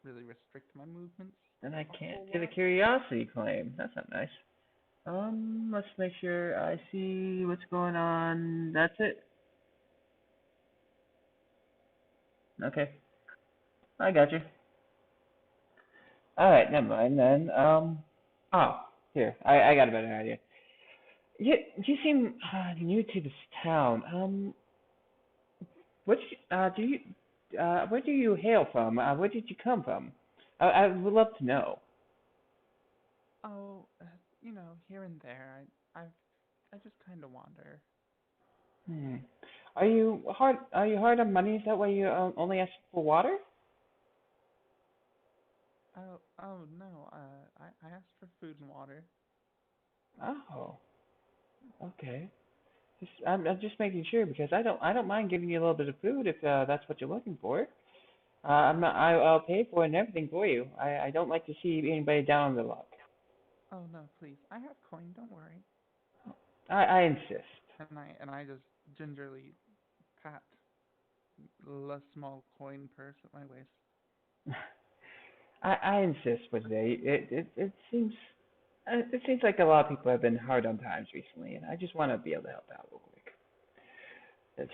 really restrict my movements. And I A can't whole see the lot. curiosity claim. That's not nice. Let's make sure I see what's going on. That's it. Okay, I got you. All right, never mind then. Oh, here, I got a better idea. You seem new to this town. Which do you where do you hail from? Where did you come from? I would love to know. Oh, here and there. I just kind of wander. Hmm. Are you hard on money? Is that why you only ask for water? Oh no. I asked for food and water. Oh, okay. I'm just making sure because I don't mind giving you a little bit of food if that's what you're looking for. I'll pay for it and everything for you. I don't like to see anybody down on their luck. Oh no, please. I have coin. Don't worry. I insist. And I just gingerly pat the small coin purse at my waist. I insist, but it seems like a lot of people have been hard on times recently, and I just want to be able to help out real quick.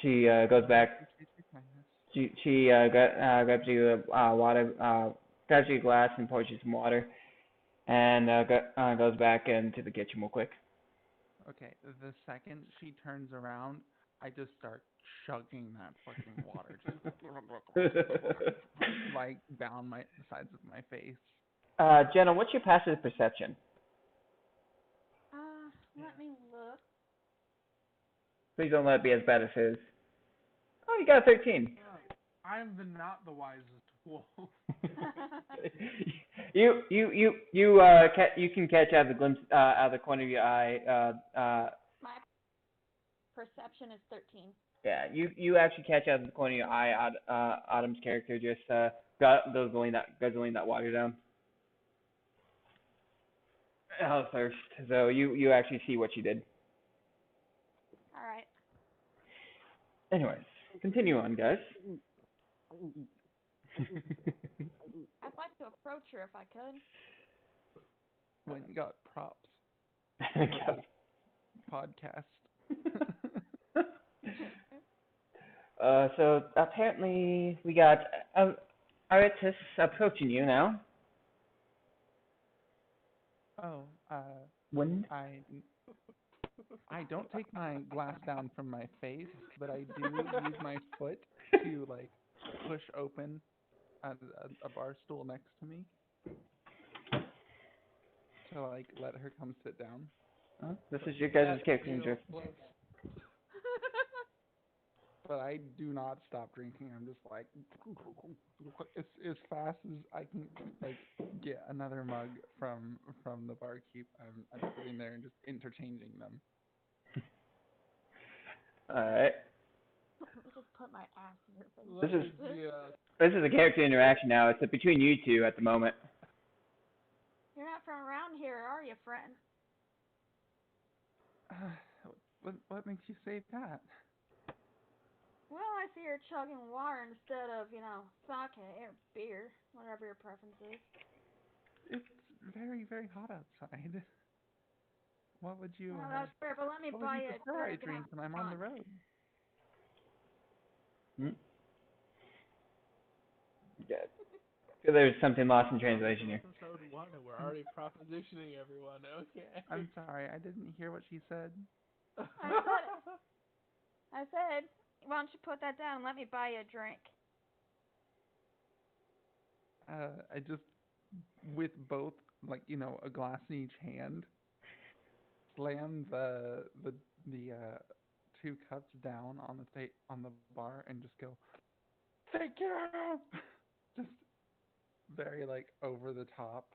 She goes I back. appreciate your kindness. She grabs you water, grabs you a glass and pours you some water, and goes back into the kitchen real quick. Okay, the second she turns around, I just start chugging that fucking water, like down my the sides of my face. Jenna, what's your passive perception? Yeah. Let me look. Please don't let it be as bad as his. Oh, you got a 13. I'm not the wisest wolf. You can catch out of the glimpse out of the corner of your eye. My perception is 13. Yeah, you actually catch out of the corner of your eye. Autumn's character just guzzling that water down out of thirst. So you actually see what she did. All right. Anyways, continue on, guys. I'd like to approach her if I could. When you got props for this podcast. So apparently we got Aritis approaching you now. Oh, Wind. I don't take my glass down from my face, but I do use my foot to like push open a bar stool next to me to like let her come sit down. This is your guys' That's character real intro. close. But I do not stop drinking. I'm just like as fast as I can like get another mug from the barkeep. I'm sitting there and just interchanging them. All right. Let me just put my ass in her face. This Let is me just. this is a character interaction now. It's between you two at the moment. You're not from around here, are you, friend? What makes you say that? Well, I see you're chugging water instead of, sake or beer, whatever your preference is. It's very very hot outside. What would you Well, that's fair, but let me what would buy you you a prefer I drink and drink have when some I'm on the fun. road? Hmm? Yeah. There's something lost in translation here. Episode 1 and we're already propositioning everyone. Okay. I'm sorry, I didn't hear what she said. I said, why don't you put that down and let me buy you a drink? I just with both like a glass in each hand, slam the two cups down on the bar and just go, thank you. Just very like over the top,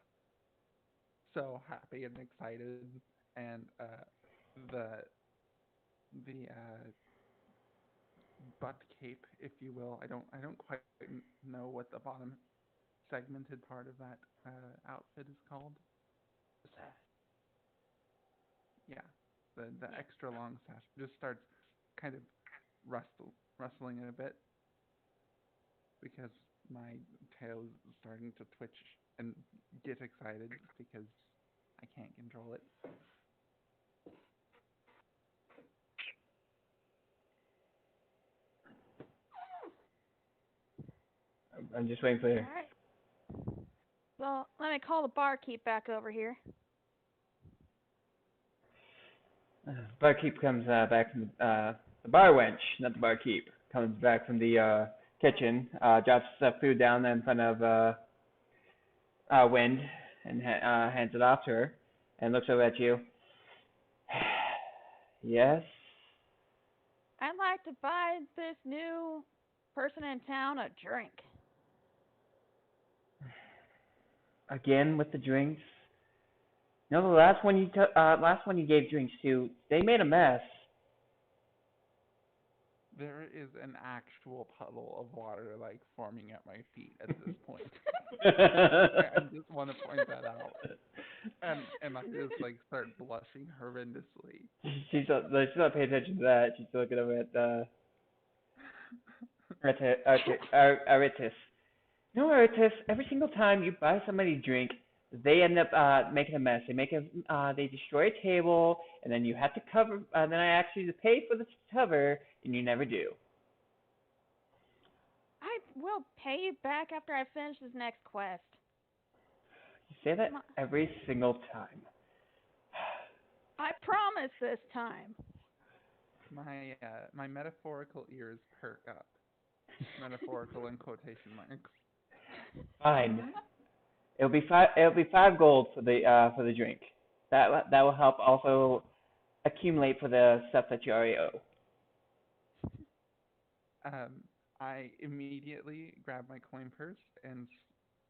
so happy and excited, and the the butt cape, if you will. I don't quite know what the bottom segmented part of that outfit is called. Yeah, the Yeah. extra long sash just starts kind of rustling a bit because my tail is starting to twitch and get excited because I can't control it. I'm just waiting for All right. So let me call the barkeep back over here. Barkeep comes back from the bar wench, not the barkeep, comes back from the kitchen, drops food down in front of Wind, and hands it off to her, and looks over at you. Yes. I'd like to buy this new person in town a drink. Again with the drinks. You know the last one you gave drinks to, they made a mess. There is an actual puddle of water like forming at my feet at this point. I just want to point that out. And I just like start blushing horrendously. She's not paying attention to that. She's looking over at Aritis. No, Aritis. Every single time you buy somebody a drink, they end up making a mess. They destroy a table, and then you have to cover. Then I ask you to pay for the cover, and you never do. I will pay you back after I finish this next quest. You say that Come on. every single time. I promise this time. My metaphorical ears perk up. Metaphorical in quotation marks. Fine. It'll be 5 gold for the drink. That will help also accumulate for the stuff that you already owe. I immediately grab my coin purse and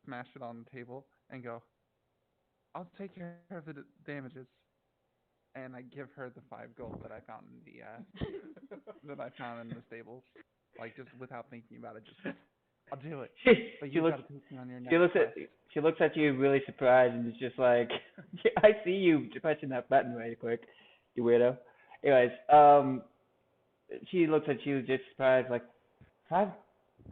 smash it on the table and go, I'll take care of the damages. And I give her the 5 gold that I found in the stables, like just without thinking about it. Just I'll do it. But She you looks gotta take me on your she next looks quest. she looks at you really surprised and is just like, I see you pressing that button right quick, you weirdo. Anyways, she looks at you just surprised, like 5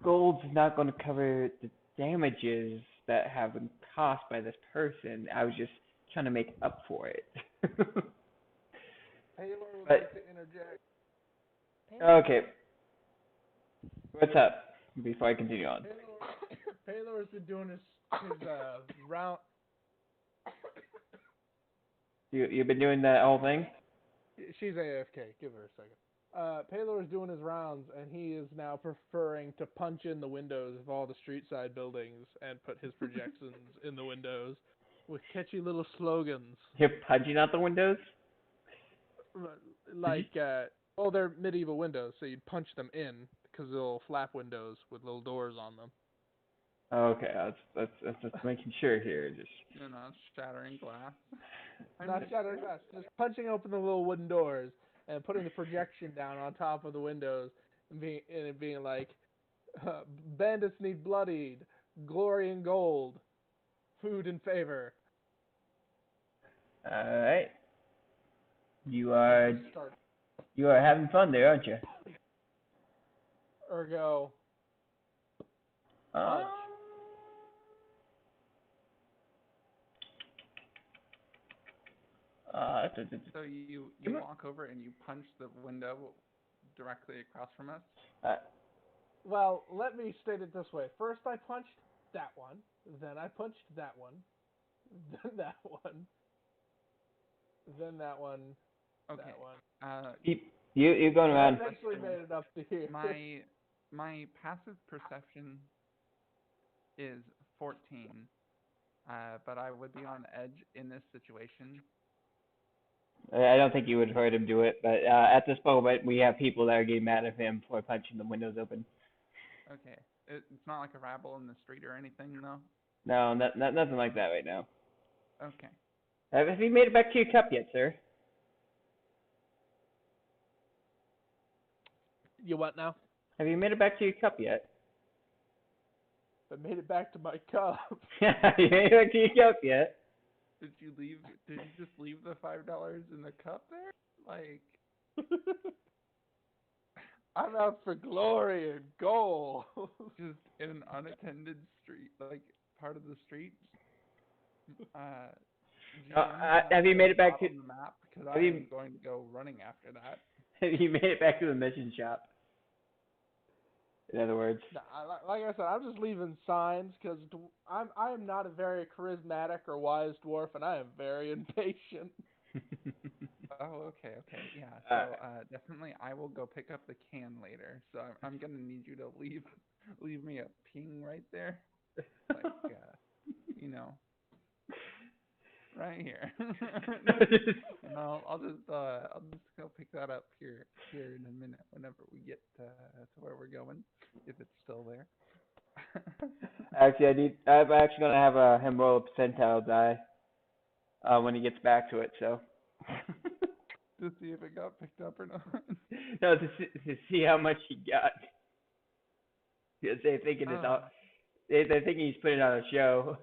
gold's not going to cover the damages that have been caused by this person. I was just trying to make up for it. Taylor would But- like to interject. Okay, what's up? Before I continue on. Taylor's been doing his round. You've been doing that whole thing? She's AFK. Give her a second. Paylor is doing his rounds, and he is now preferring to punch in the windows of all the street side buildings and put his projections in the windows with catchy little slogans. You're punching out the windows? Like, well, they're medieval windows, so you'd punch them in because they're little flap windows with little doors on them. Okay, that's just making sure here. Just You're not shattering glass. Not shattering glass, just punching open the little wooden doors and putting the projection down on top of the windows and it being like, bandits need bloodied, glory and gold, food and favor. all right. You are Start. having fun there, aren't you? Ergo. Uh, So you walk over and you punch the window directly across from us. Well, let me state it this way. First I punched that one, then I punched that one, then that one, then that one, Okay. that one. you're going I around. eventually made it up to here. My passive perception is 14, but I would be on edge in this situation. I don't think you would have heard him do it, but at this moment we have people that are getting mad at him for punching the windows open. Okay, it's not like a rabble in the street or anything, though. No, nothing like that right now. Okay. Have you made it back to your cup yet, sir? You what now? Have you made it back to your cup yet? I made it back to my cup. You made it back to your cup yet? Did you just leave the $5 in the cup there? Like, I'm out for glory and gold. just in an unattended street, like part of the street. GM, can I have you put a made it back spot to? on the map? Because Have I you am going to go running after that. have you made it back to the mission shop? In other words. Nah, like I said, I'm just leaving signs because I am not a very charismatic or wise dwarf, and I am very impatient. Oh, okay, yeah. So, Uh, definitely, I will go pick up the can later. So I'm gonna need you to leave me a ping right there, like, you know, right here. And I'll just go pick that up here in a minute whenever we get to where we're going, if it's still there. actually, I'm actually gonna have him roll a percentile die when he gets back to it. So. To see if it got picked up or not. No, to see how much he got. Because they're thinking it's Oh. out. They're thinking he's putting on a show.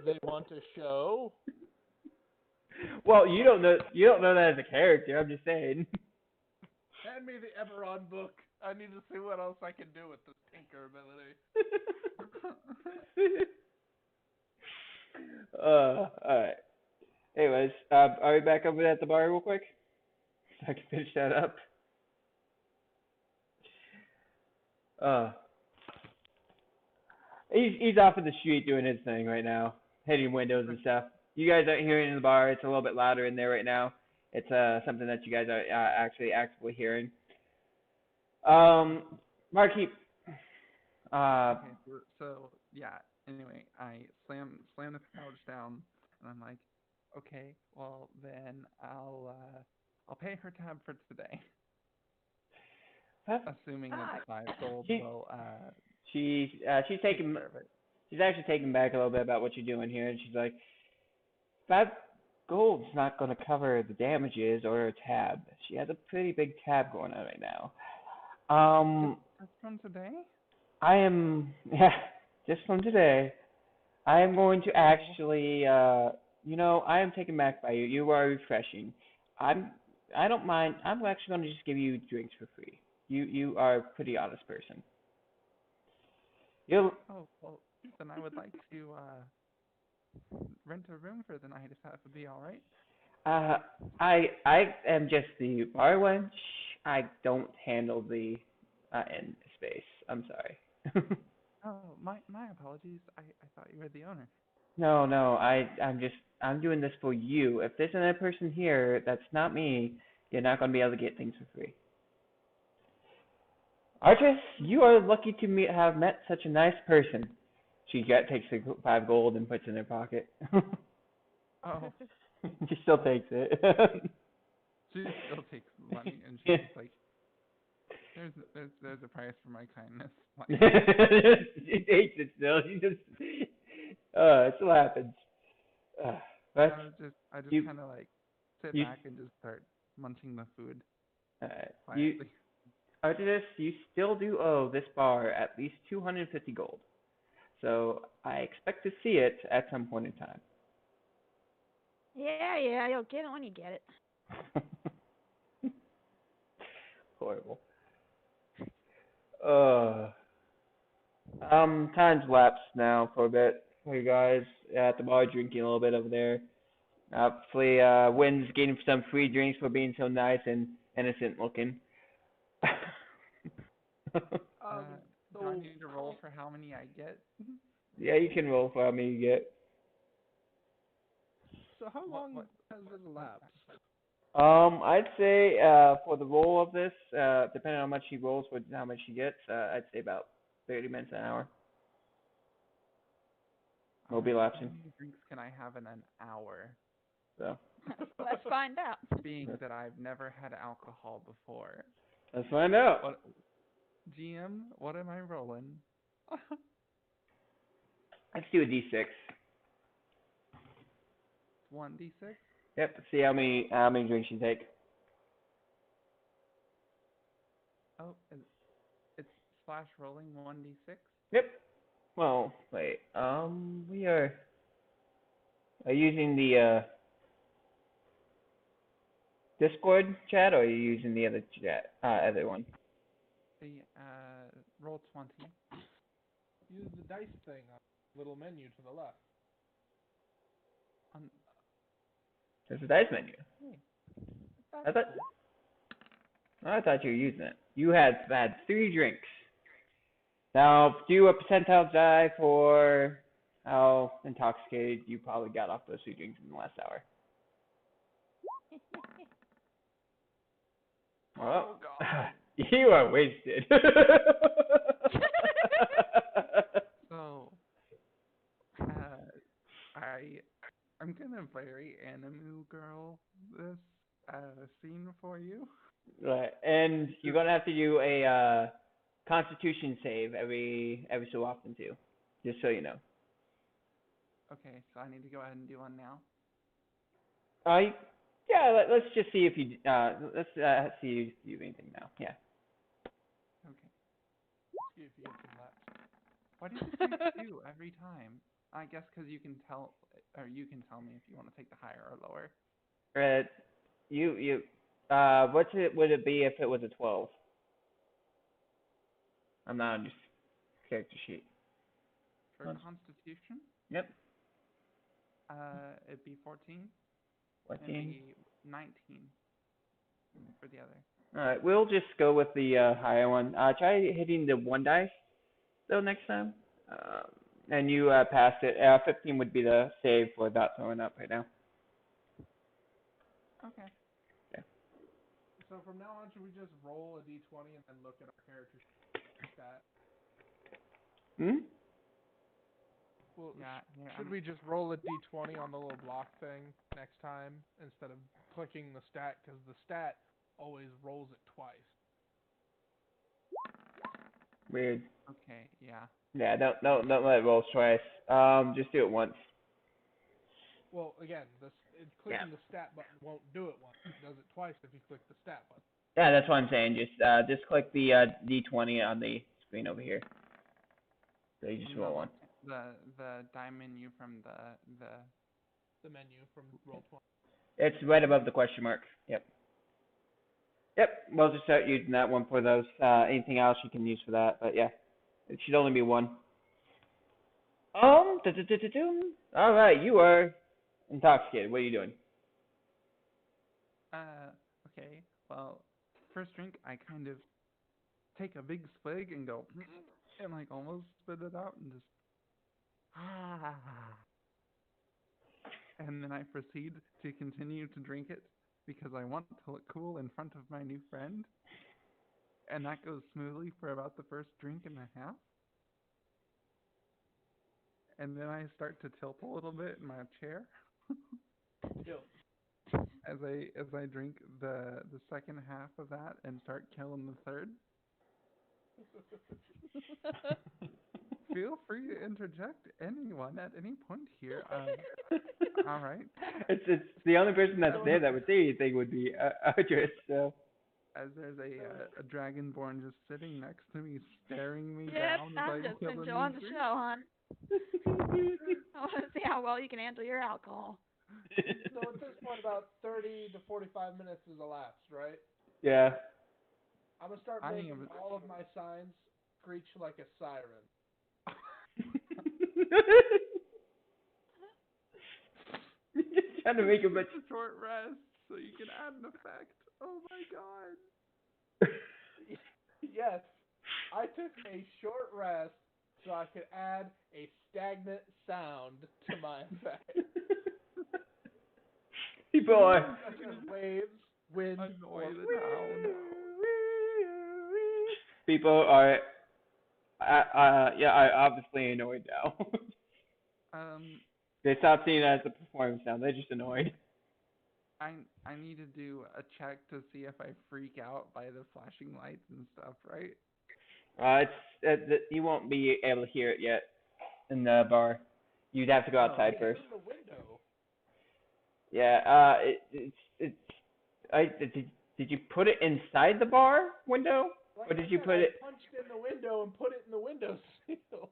They want a show. Well, you don't know. You don't know that as a character. I'm just saying. Hand me the Eberron book. I need to see what else I can do with this tinker ability. All right. Anyways, are we back over at the bar real quick? So I can finish that up. Uh, he's off in the street doing his thing right now, hitting windows and stuff. You guys aren't hearing it in the bar. It's a little bit louder in there right now. It's something that you guys are actually actively hearing. Markeep. Okay, so yeah. Anyway, I slam the pouch down, and I'm like, okay, well then I'll pay her tab for today, Huh? assuming it's 5 gold. She, Well, she's take taking care of it. she's actually taking back a little bit about what you're doing here, and she's like, 5 gold's not going to cover the damages or a tab. She has a pretty big tab going on right now. Just from today? I am yeah, just from today. I am going to actually, I am taken back by you. You are refreshing. I don't mind. I'm actually going to just give you drinks for free. You are a pretty honest person. You Oh, well, then I would like to rent a room for the night if that would be all right. uh, I am just the bar wench. I don't handle the end space. I'm sorry. Oh, my apologies. I thought you were the owner. No. I'm doing this for you. If there's another person here that's not me, you're not gonna be able to get things for free. Archers, you are lucky to have met such a nice person. Takes the 5 gold and puts it in her pocket. Oh, She still takes it. she still takes the money, and she's just like, there's a price for my kindness. Like, She takes it still. She just, it still happens. But I just you, kind of like sit you, back and just start munching the food uh, you, quietly. Archers, you still do owe this bar at least 250 gold. So I expect to see it at some point in time. Yeah, you'll get it when you get it. Horrible. Time's lapsed now for a bit for you guys at the bar drinking a little bit over there. Hopefully, Wynn's getting some free drinks for being so nice and innocent looking. Uh, So do I need to roll for how many I get? Yeah, you can roll for how many you get. So how What long what has this what's lapsed? I'd say for the roll of this, depending on how much she rolls for how much she gets, I'd say about 30 minutes an hour. We'll be Alright, how lapsing. many drinks can I have in an hour? So Let's find out. Being that I've never had alcohol before. let's find out. What GM? What am I rolling? Let's do a d6. 1d6. Yep. Let's see how many drinks you take. Oh, it's slash rolling 1d6. Yep. Well, wait. We are using the Discord chat, or are you using the other chat, other one? The roll 20. Use the dice thing. little menu to the left. On, There's a dice menu. hey, I that's thought cool. I thought you were using it. You had 3 drinks. Now do a percentile die for how intoxicated you probably got off those 3 drinks in the last hour. Oh Well, God. you are wasted. So, uh, I'm gonna very anime girl this scene for you. Right, and you're gonna have to do a Constitution save every so often too, just so you know. Okay, so I need to go ahead and do one now. Yeah, let's just see if you let's see if you do anything now. Yeah. Okay. See if you get some laps. What do you think do every time? I guess because you can tell, or you can tell me if you want to take the higher or lower. Uh, you what's it would it be if it was a 12? I'm not on your character sheet. For Constitution, Yep. it'd be 14, and 14. be 19 for the other. All right, we'll just go with the higher one. Try hitting the 1 dice though next time. And you passed it. 15 would be the save for that throwing up right now. Okay. So from now on, should we just roll a d20 and then look at our character stat? Hmm. Well, Yeah. should we just roll a d20 on the little block thing next time instead of clicking the stat? Because the stat always rolls it twice. Weird. Okay. Yeah. Yeah, don't let it roll twice. Just do it once. Well, again, clicking the stat button won't do it once. It does it twice if you click the stat button. Yeah, that's what I'm saying. Just click the D20 on the screen over here. So you just From roll one. the die menu from The menu from Roll20. It's right above the question mark. Yep. Yep. We'll just start using that one for those. Anything else you can use for that, but yeah, it should only be one. All right, you are intoxicated. What are you doing? Okay. Well, first drink, I kind of take a big swig and go and like almost spit it out and just ah. And then I proceed to continue to drink it because I want to look cool in front of my new friend. And that goes smoothly for about the first drink and a half. And then I start to tilt a little bit in my chair Tilt. as I drink the second half of that and start killing the third. Feel free to interject anyone at any point here. All right. It's the only person that's there that would say anything would be Idris. So. As there's a dragonborn just sitting next to me, staring me Yep, down as I'm I just kill a enjoying the drink. show, hon. I want to see how well you can handle your alcohol. So at this point, about 30 to 45 minutes has elapsed, right? Yeah. I'm going to start making all of my signs screech like a siren. Just trying to make a bunch. Just a short rest so you can add an effect. Oh my god. Yes, I took a short rest so I could add a stagnant sound to my effect. People are. Such as waves, wind, Annoy or the town. People are. Yeah, are obviously annoyed now. They stopped seeing it as a performance now. They're just annoyed. I need to do a check to see if I freak out by the flashing lights and stuff, right? You won't be able to hear it yet in the bar. You'd have to go outside first. It's in the window. Yeah. Did you put it inside the bar window, or did you put it? I punched in the window and put it in the windowsill.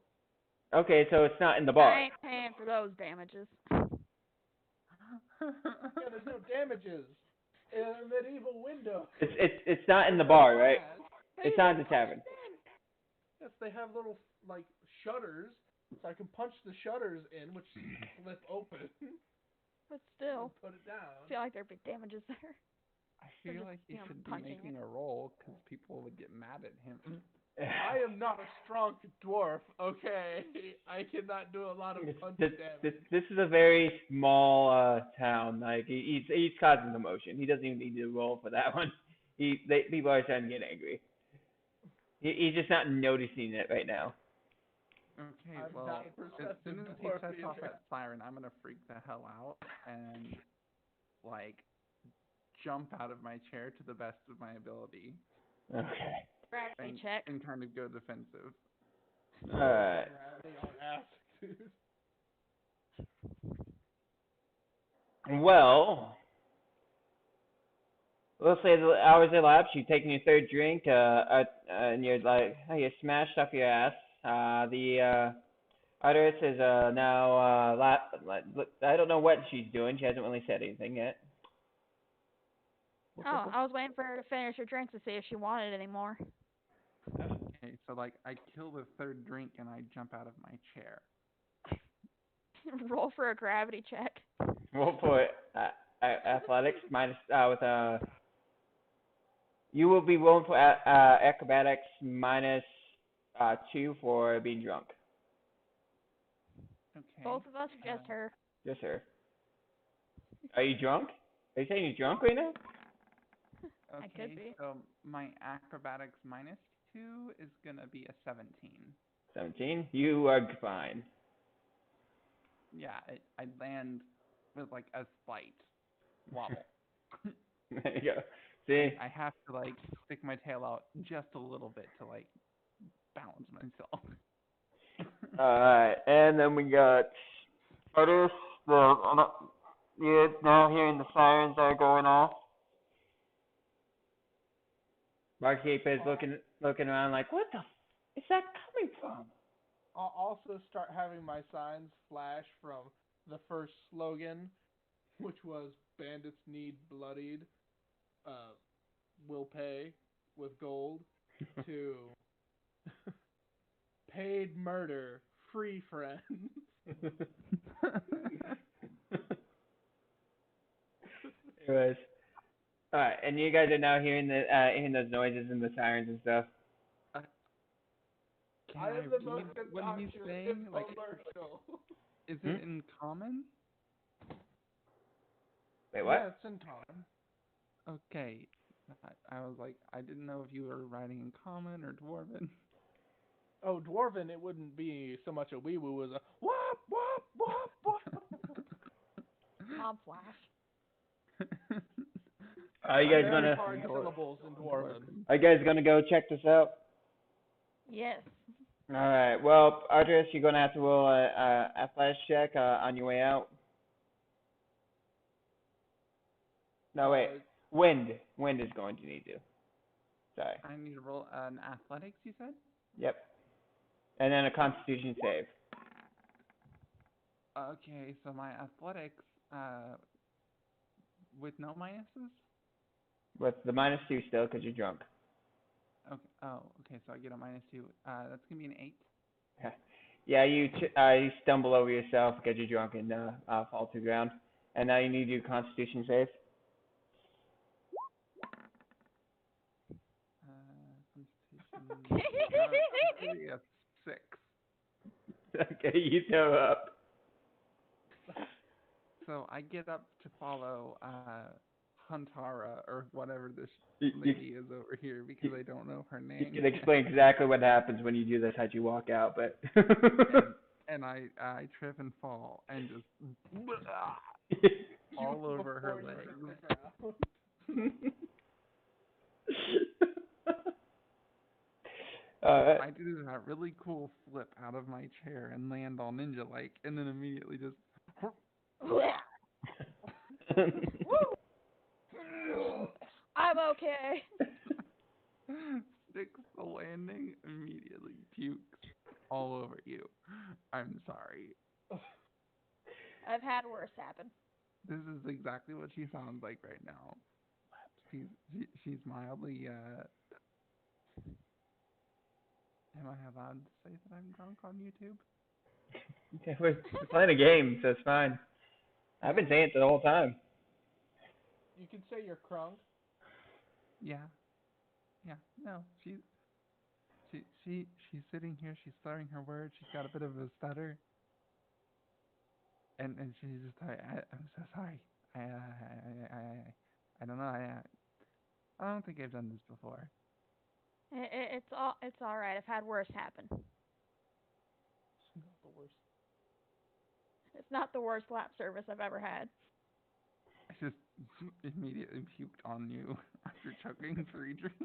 Okay, so it's not in the bar. I ain't paying for those damages. Yeah, there's no damages. In a medieval window. It's not in the bar, right? It's not in the tavern. Yes, they have little, like, shutters So I can punch the shutters in, which flip open, But and still, put it I down. feel like there'd be damages there. I Or feel just, like he should be punching making it. a roll because people would get mad at him. I am not a strong dwarf, okay? I cannot do a lot of punch damage. This is a very small town. Like he's causing commotion. He doesn't even need to roll for that one. People are starting to get angry. He's just not noticing it right now. Okay, I'm well, not a as perceptive soon as he dwarf sets off either. that siren, I'm gonna freak the hell out and like jump out of my chair to the best of my ability Okay. Gravity check. and kind of go defensive. All right. Gravity on acid, dude. Well, let's say the hours elapse. You've taken your third drink, and you're like, you smashed up your ass. The Artemis is now. I don't know what she's doing. She hasn't really said anything yet. Oh, I was waiting for her to finish her drink to see if she wanted any more. Okay, so like I kill the third drink and I jump out of my chair. Roll for a gravity check. Roll for athletics minus with You will be rolling for acrobatics minus 2 for being drunk. Okay. Both of us or just her? Yes, sir. Are you drunk? Are you saying you're drunk right now? Okay, I could be. so my acrobatics minus 2 is gonna be a 17. 17. You are fine. Yeah, I land with like a slight wobble. There you go. See? I have to like stick my tail out just a little bit to like balance myself. Alright, and then we got Artis. You're now hearing the sirens that are going off. Barkeep is looking around like, what the is that coming from? I'll also start having my signs flash from the first slogan, which was "Bandits need bloodied, will pay with gold," to "Paid murder, free friends." Anyways, alright, and you guys are now hearing those noises and the sirens and stuff. Can I am the most read what he's saying? Like, infomercial. is it in common? Wait, what? Yeah, it's in common. Okay. I was like, I didn't know if you were writing in common or dwarven. Oh, dwarven, it wouldn't be so much a wee woo as a wop wop wop wop. Mob flash. Are you guys Very gonna? hard syllables in dwarven. Are you guys gonna go check this out? Yes. All right. Well, Artemis, you're gonna have to roll a flash check on your way out. No, wait. Wind is going to need to. Sorry. I need to roll an athletics, you said? Yep. And then a Constitution save. Okay, so my athletics, with no minuses? With the -2 still, because you're drunk. Okay. Oh, okay. So I get a -2. That's gonna be an 8. Yeah, you stumble over yourself because you're drunk and fall to the ground. And now you need to do Constitution save. Constitution. A 6. Okay, you throw up. So I get up to follow Huntara or whatever this You lady is over here because I don't know her name. can explain exactly what happens when you do this as you walk out, but. and I trip and fall and just all over her legs. I do that really cool flip out of my chair and land all ninja-like, and then immediately just. I'm okay. Sticks the landing, immediately pukes all over you. I'm sorry. I've had worse happen. This is exactly what she sounds like right now. She's mildly. Am I allowed to say that I'm drunk on YouTube? Okay, we're playing a game, so it's fine. I've been saying it the whole time. You can say you're crunk. Yeah, yeah. No, she's sitting here. She's slurring her words. She's got a bit of a stutter, and she's just like, I'm so sorry. I don't know. I don't think I've done this before. It's all right. I've had worse happen. It's not the worst. It's not the worst lap service I've ever had. I just immediately puked on you after chugging 3 drinks.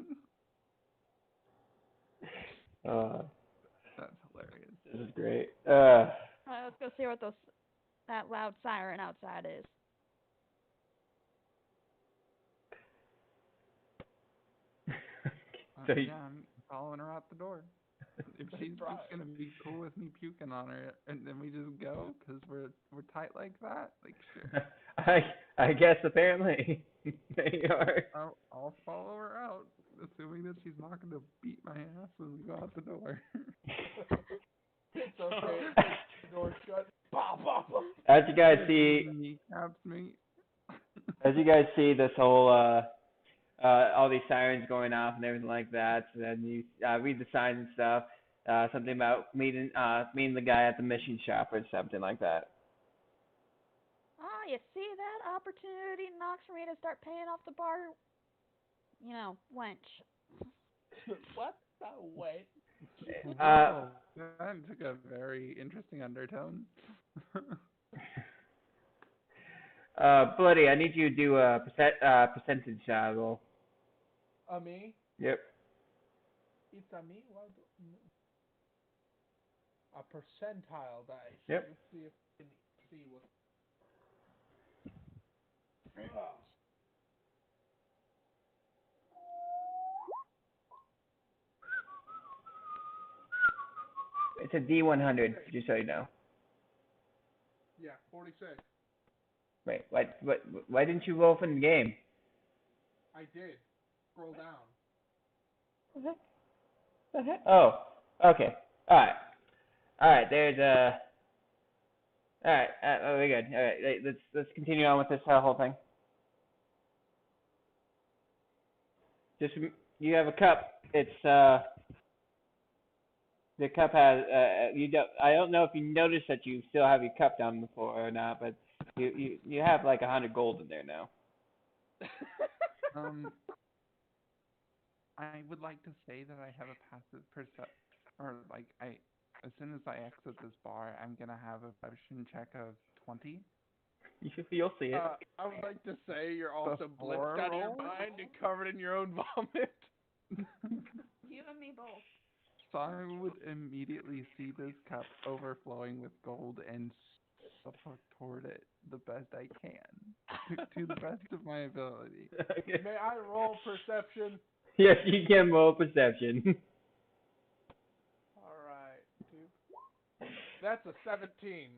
Uh, That's hilarious. this is great. All right, let's go see what that loud siren outside is. So you, Yeah, I'm following her out the door. If she's just gonna be cool with me puking on her, and then we just go, cause we're tight like that, like sure. I guess apparently they are. I'll follow her out, assuming that she's not gonna beat my ass when we go out the door. It's okay. The door's shut. Bah, bah, bah. As you guys see, Kneecaps me. as you guys see this whole all these sirens going off and everything like that, and then you read the signs and stuff. Something about meeting the guy at the mission shop or something like that. Oh, you see that opportunity knocks for me to start paying off the bar. Wench. What the wait? Uh, Whoa, that took a very interesting undertone. Bloody, I need you to do a percentage roll. Me? Yep. It's a me? Why do... A percentile dice. Yep. Let's see if we can see what... It's a D100, just so you know. Yeah, 46. Wait, why didn't you roll from the game? I did. Scroll down. The heck? Oh, okay. All right. There's All right. We're good. All right. Let's continue on with this whole thing. Just you have a cup. It's the cup has you don't. I don't know if you noticed that you still have your cup down before or not, but you have like 100 gold in there now. I would like to say that I have a passive or like as soon as I exit this bar, I'm gonna have a perception check of 20. You'll see it. I would like to say you're also Before blitzed out of your roll? mind and covered in your own vomit. You and me both. So I would immediately see this cup overflowing with gold and step toward it the best I can, to the best of my ability. Okay. May I roll perception? Yes, you can roll perception. Alright, that's a 17.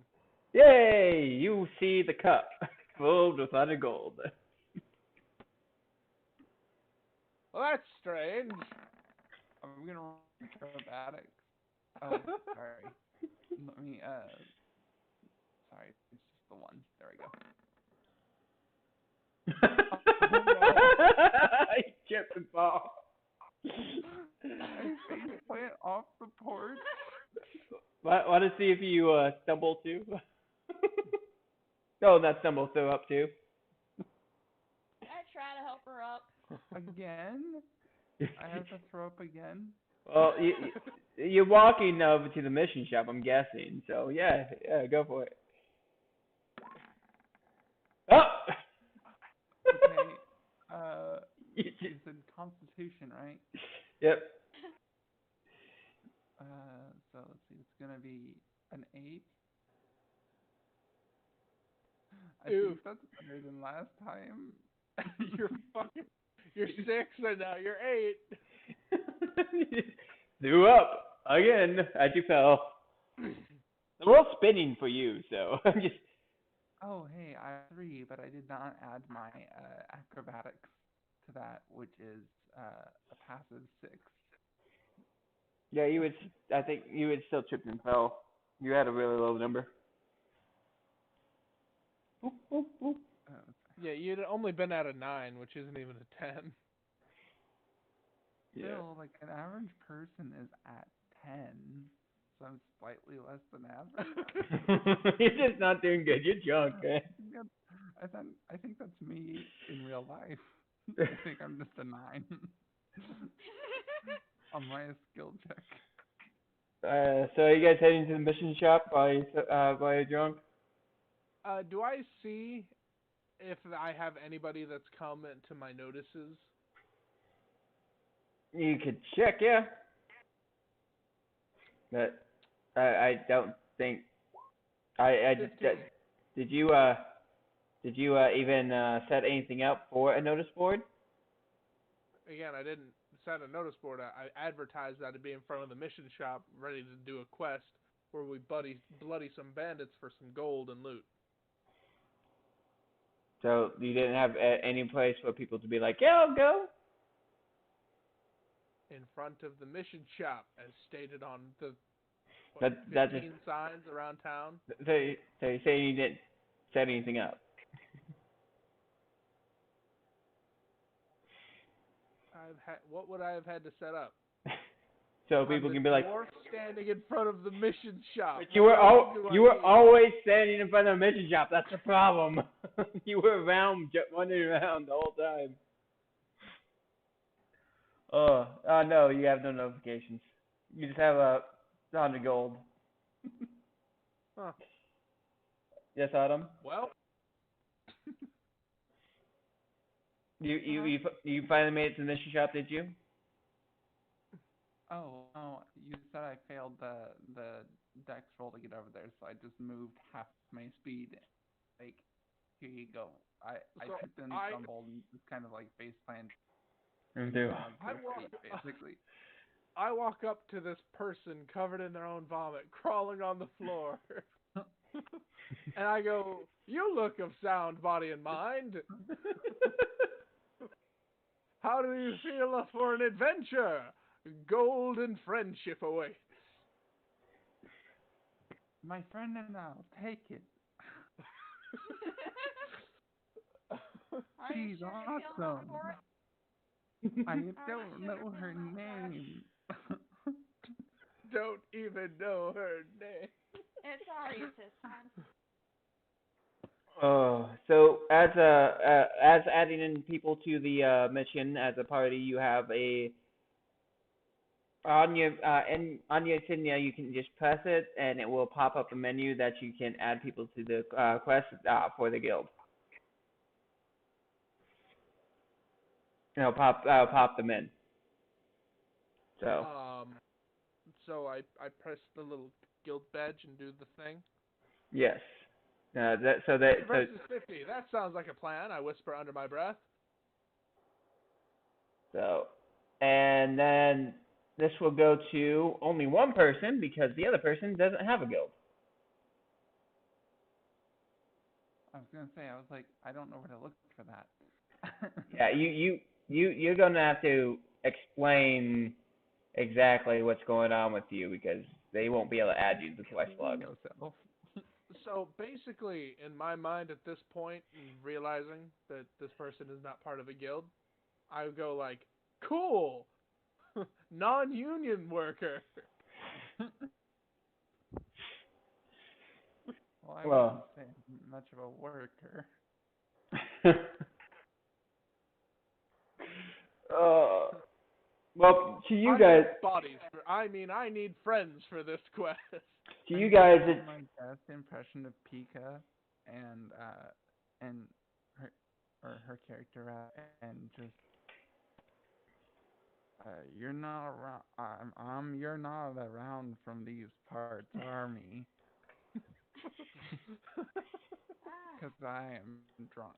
Yay! You see the cup filled with 100 gold. Well, that's strange. I'm gonna roll acrobatics. Oh, sorry. Let me sorry, it's just the one. There we go. I tripped and fall. I face plant off the porch. Want to see if you stumble too? No, not stumble, throw up too. I try to help her up. Again? I have to throw up again? Well, you're walking over to the mission shop, I'm guessing. So yeah, go for it. Oh! Okay. You said Constitution, right? Yep. So let's see. It's gonna be an 8. I think that's better than last time. You're 6 and now you're 8. Threw up again as you fell. The world's spinning for you, so I'm just. Oh, hey, I have 3, but I did not add my acrobatics to that, which is a passive 6. Yeah, you would. I think you would still trip and fell. You had a really low number. Oop, oop, oop. Yeah, you'd only been at a 9, which isn't even a 10. Yeah. Still, like an average person is at 10, so I'm slightly less than average. You're just not doing good. You're drunk, man. Yep. I think that's me in real life. I think I'm just a 9 on my skill check. So are you guys heading to the mission shop while you're drunk? Do I see if I have anybody that's come to my notices? You could check, yeah. But I don't think I 15. did you even set anything up for a notice board? Again, I didn't set a notice board. I advertised that to be in front of the mission shop, ready to do a quest where we bloody some bandits for some gold and loot. So you didn't have any place for people to be like, yeah, I'll go. In front of the mission shop, as stated on the That's 15 signs around town. so you're saying you didn't set anything up. What would I have had to set up? So people I'm can the be like, dwarf standing in front of the mission shop. but you were always standing in front of a mission shop. That's the problem. You were around, wandering around the whole time. Oh, no, you have no notifications. You just have a 100 gold. Huh. Yes, Autumn. Well, You finally made it to the mission shop, did you? Oh, no, you said I failed the dex roll to get over there, so I just moved half my speed. Like, here you go. I tripped and stumbled and just kind of like face planted. Basically. I walk up to this person covered in their own vomit, crawling on the floor. And I go, "You look of sound body and mind. How do you feel for an adventure? Gold and friendship await." My friend and I'll take it. Are you She's sure you feel up awesome. for it? I Are you don't sure know you're her feeling up for it? name. Don't even know her name. It's alright, sis. Oh, so as adding in people to the mission as a party, you have on your insignia you can just press it and it will pop up a menu that you can add people to the quest for the guild. It'll pop them in. So So I press the little guild badge and do the thing. yes, so 50 versus 50. That sounds like a plan. I whisper under my breath. And then this will go to only one person because the other person doesn't have a guild. I was gonna say, I was like, I don't know where to look for that. Yeah, you're gonna have to explain exactly what's going on with you because they won't be able to add you to the quest log. No self. So basically, in my mind at this point, and realizing that this person is not part of a guild, I would go like, "Cool, non-union worker." Well, I wouldn't say I'm much of a worker. Well, to you I guys, need bodies. I need friends for this quest. to you guys, it's my best impression of Pika and her character and just you're not around. You're not around from these parts, are me? Because I am drunk.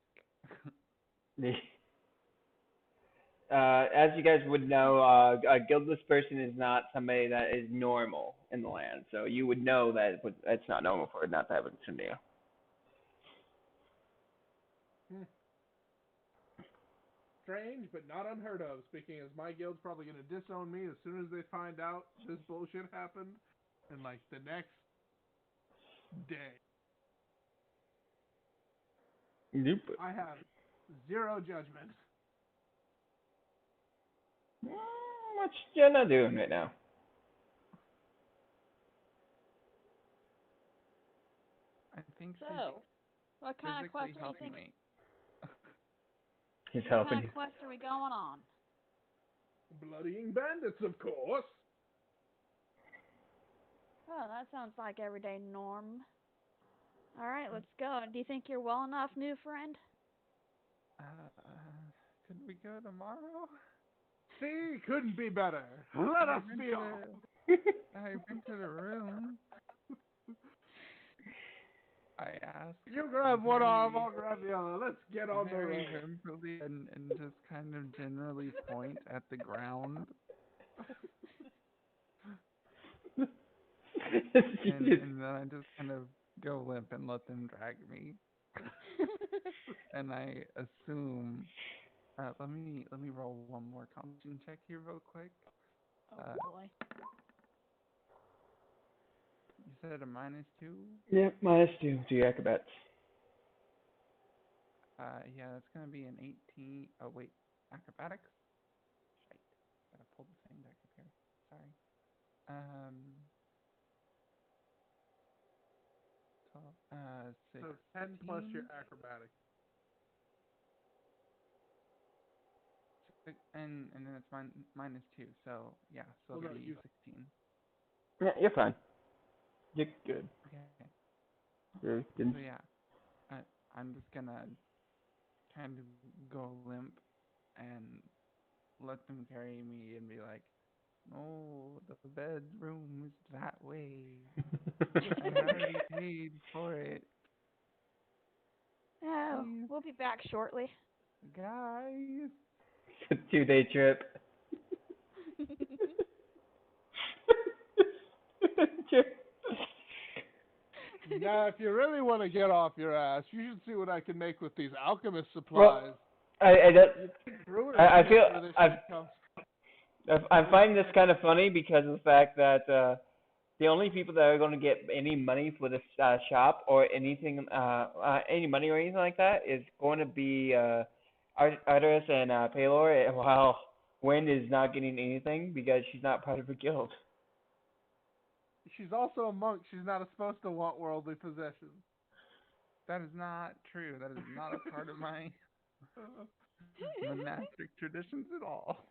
as you guys would know, a guildless person is not somebody that is normal in the land. So you would know that it's not normal for it not to have a Sunday. Strange, but not unheard of. Speaking as my guild's probably going to disown me as soon as they find out this bullshit happened in like the next day. Nope. I have 0 judgment. What's Jenna doing right now? I think So, what she's kind of quest physically are you helping thinking? me. He's What helping kind you. of quest are we going on? Bloodying bandits, of course. Oh, that sounds like everyday norm. All right, let's go. Do you think you're well enough, new friend? Could we go tomorrow? See, couldn't be better. Let us I've been be to off. I've been to the room. I asked You grab one arm, I'll grab the other. Let's get on the very road. simply and just kind of generally point at the ground, and then I just kind of go limp and let them drag me. And I assume let me roll one more constitution check here real quick. Oh boy. You said a -2? Yep, -2 to your acrobats. Yeah, that's gonna be an 18. Oh wait, acrobatics. Shite, gotta pull the same deck up here. Sorry. So 10 plus your 16. acrobatics. And then it's -2. So yeah, so Well, it'll no, be you 16. Yeah, you're fine. You're good. Okay. You're So good. yeah, I'm just gonna kind of go limp and let them carry me and be like, "No, the bedroom is that way. I already paid for it. Oh, Please, we'll be back shortly. guys." It's a 2-day trip. Now, if you really want to get off your ass, you should see what I can make with these alchemist supplies. Well, I don't. You think brewers I feel where this I shit comes. I find this kind of funny because of the fact that the only people that are going to get any money for this shop or anything, any money or anything like that is going to be Artemis and Paylor, while Wen is not getting anything because she's not part of a guild. She's also a monk. She's not supposed to want worldly possessions. That is not true. That is not a part of my monastic traditions at all.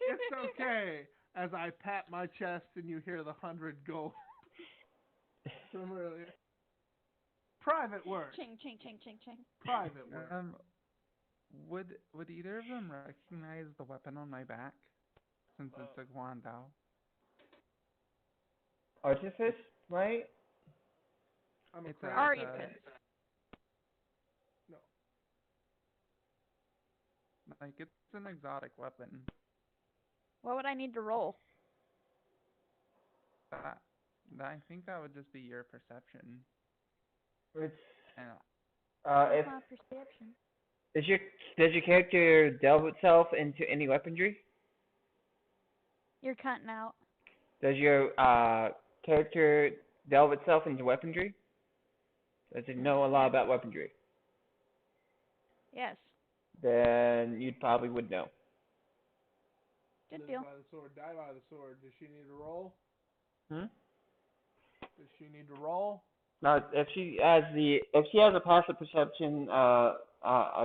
It's okay. As I pat my chest and you hear the 100 gold from earlier. Private work. Ching, ching, ching, ching, ching. Private work. Would either of them recognize the weapon on my back, since it's a guandao? Artifice, right? I'm a It's craft. Artifice. No. Like it's an exotic weapon. What would I need to roll? That I think that would just be your perception. It's And if My perception. does your character delve itself into any weaponry? You're cutting out. Does your character delve itself into weaponry? Does it know a lot about weaponry? Yes. Then you probably would know. Good Live deal. by the sword, die by the sword. Does she need to roll? Hmm? Does she need to roll? Now, if she has a passive perception, a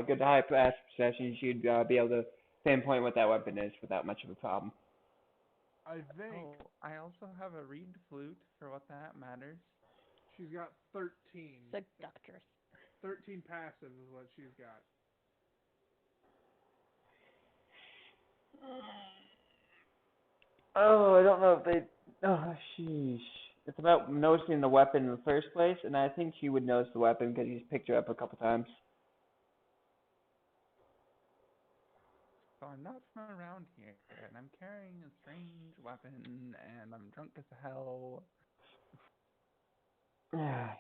good high passive perception, she'd be able to pinpoint what that weapon is without much of a problem. I think I also have a reed flute for what that matters. she's got 13. Seductress. 13 passive is what she's got. Oh, I don't know if they. Oh, sheesh. It's about noticing the weapon in the first place, and I think she would notice the weapon because he's picked her up a couple times. So I'm not from around here, and I'm carrying a strange weapon, and I'm drunk as hell. Yeah.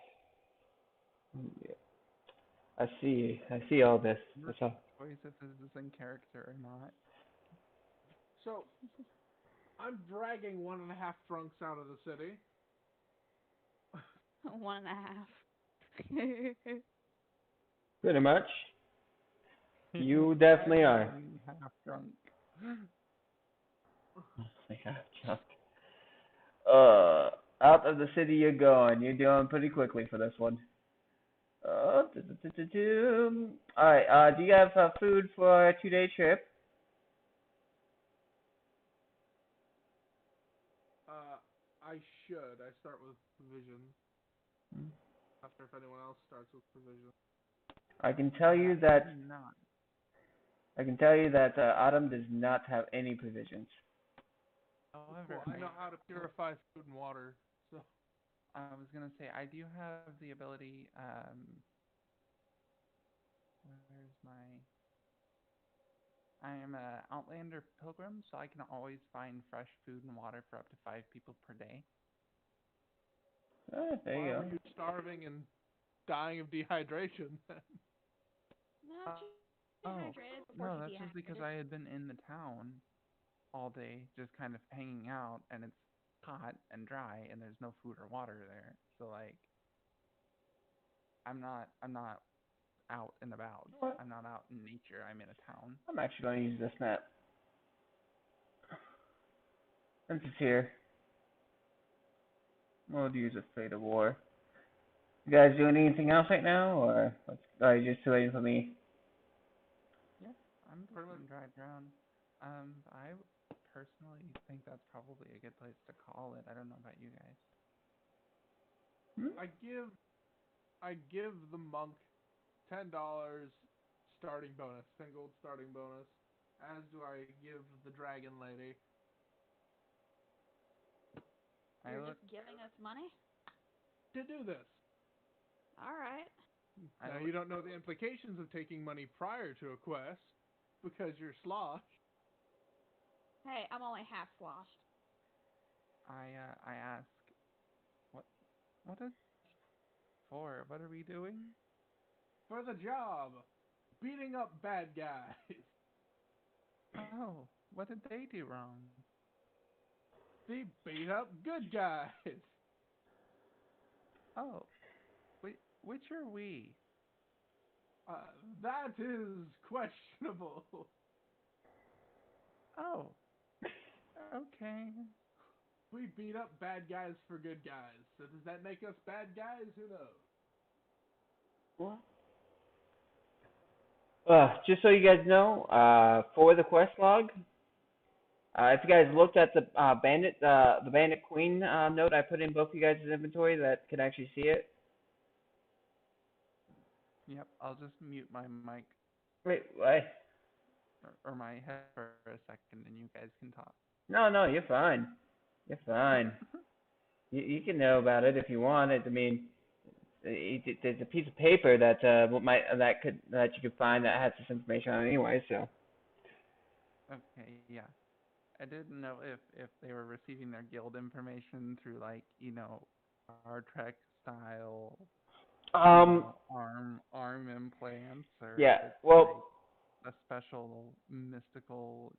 I see. I see all this. Your That's all. choice if this is in character or not. So, I'm dragging 1.5 drunks out of the city. 1.5. Pretty much. You definitely are. I'm half drunk. Yeah, just out of the city you're going. You're doing pretty quickly for this one. Alright, do you have food for a 2-day trip? I should. I start with provision. Not sure if anyone else starts with provision. I can tell you I that do not. Autumn does not have any provisions. However, Cool. I know how to purify food and water. So I was gonna say I do have the ability. Where's my? I am a Outlander pilgrim, so I can always find fresh food and water for up to 5 people per day. There why you were go. you starving and dying of dehydration then? Not Oh, dehydrated. Of course no, you that's just because dehydrated. I had been in the town all day, just kind of hanging out, and it's hot and dry, and there's no food or water there. So like, I'm not out and about. You know what? I'm not out in nature. I'm in a town. I'm actually going to use this map. Since it's here, we'll use a Fate of War. You guys doing anything else right now, or are you just waiting for me? Yeah, I'm Pretty much. in dry ground. I personally think that's probably a good place to call it. I don't know about you guys. Hmm? I give the monk $10 starting bonus, 10 gold starting bonus. As do I give the dragon lady. I You're look. just giving us money? To do this. Alright. I Now look. you don't know the implications of taking money prior to a quest because you're slosh. Hey, I'm only half sloshed. I ask. What? What is for? What are we doing? For the job, beating up bad guys. Oh, what did they do wrong? They beat up good guys. Oh, which are we? Uh, that is questionable. Oh, okay. We beat up bad guys for good guys. So does that make us bad guys? Who knows? What? Just so you guys know, for the quest log, if you guys looked at the bandit queen note I put in both of you guys' inventory, that can actually see it. Yep, I'll just mute my mic Wait, what? or my head for a second, and you guys can talk. No, you're fine. You're fine. You can know about it if you want it. I mean, there's a piece of paper that you could find that has this information on it anyway. So. Okay, yeah. I didn't know if they were receiving their guild information through like, Star Trek style, Um. arm implants, or if Yeah. it's Well, like a special mystical,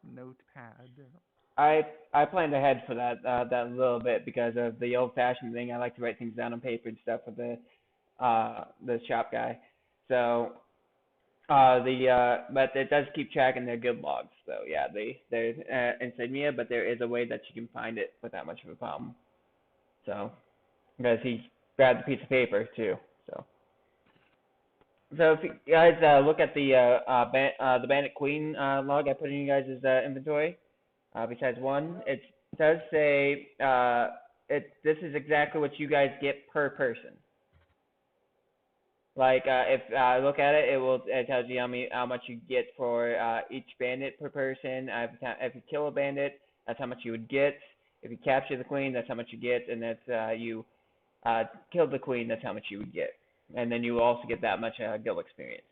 notepad. I planned ahead for that little bit because of the old-fashioned thing. I like to write things down on paper and stuff with the shop guy. So but it does keep track in their guild logs. So yeah, they're insignia, but there is a way that you can find it without much of a problem. So because he grabbed a piece of paper too. So if you guys look at the Bandit Queen log I put in you guys' inventory, besides one, it does say this is exactly what you guys get per person. Like if I look at it, it tells you how much you get for each bandit per person. If you kill a bandit, that's how much you would get. If you capture the queen, that's how much you get, and that's you killed the queen, that's how much you would get. And then you will also get that much guild experience.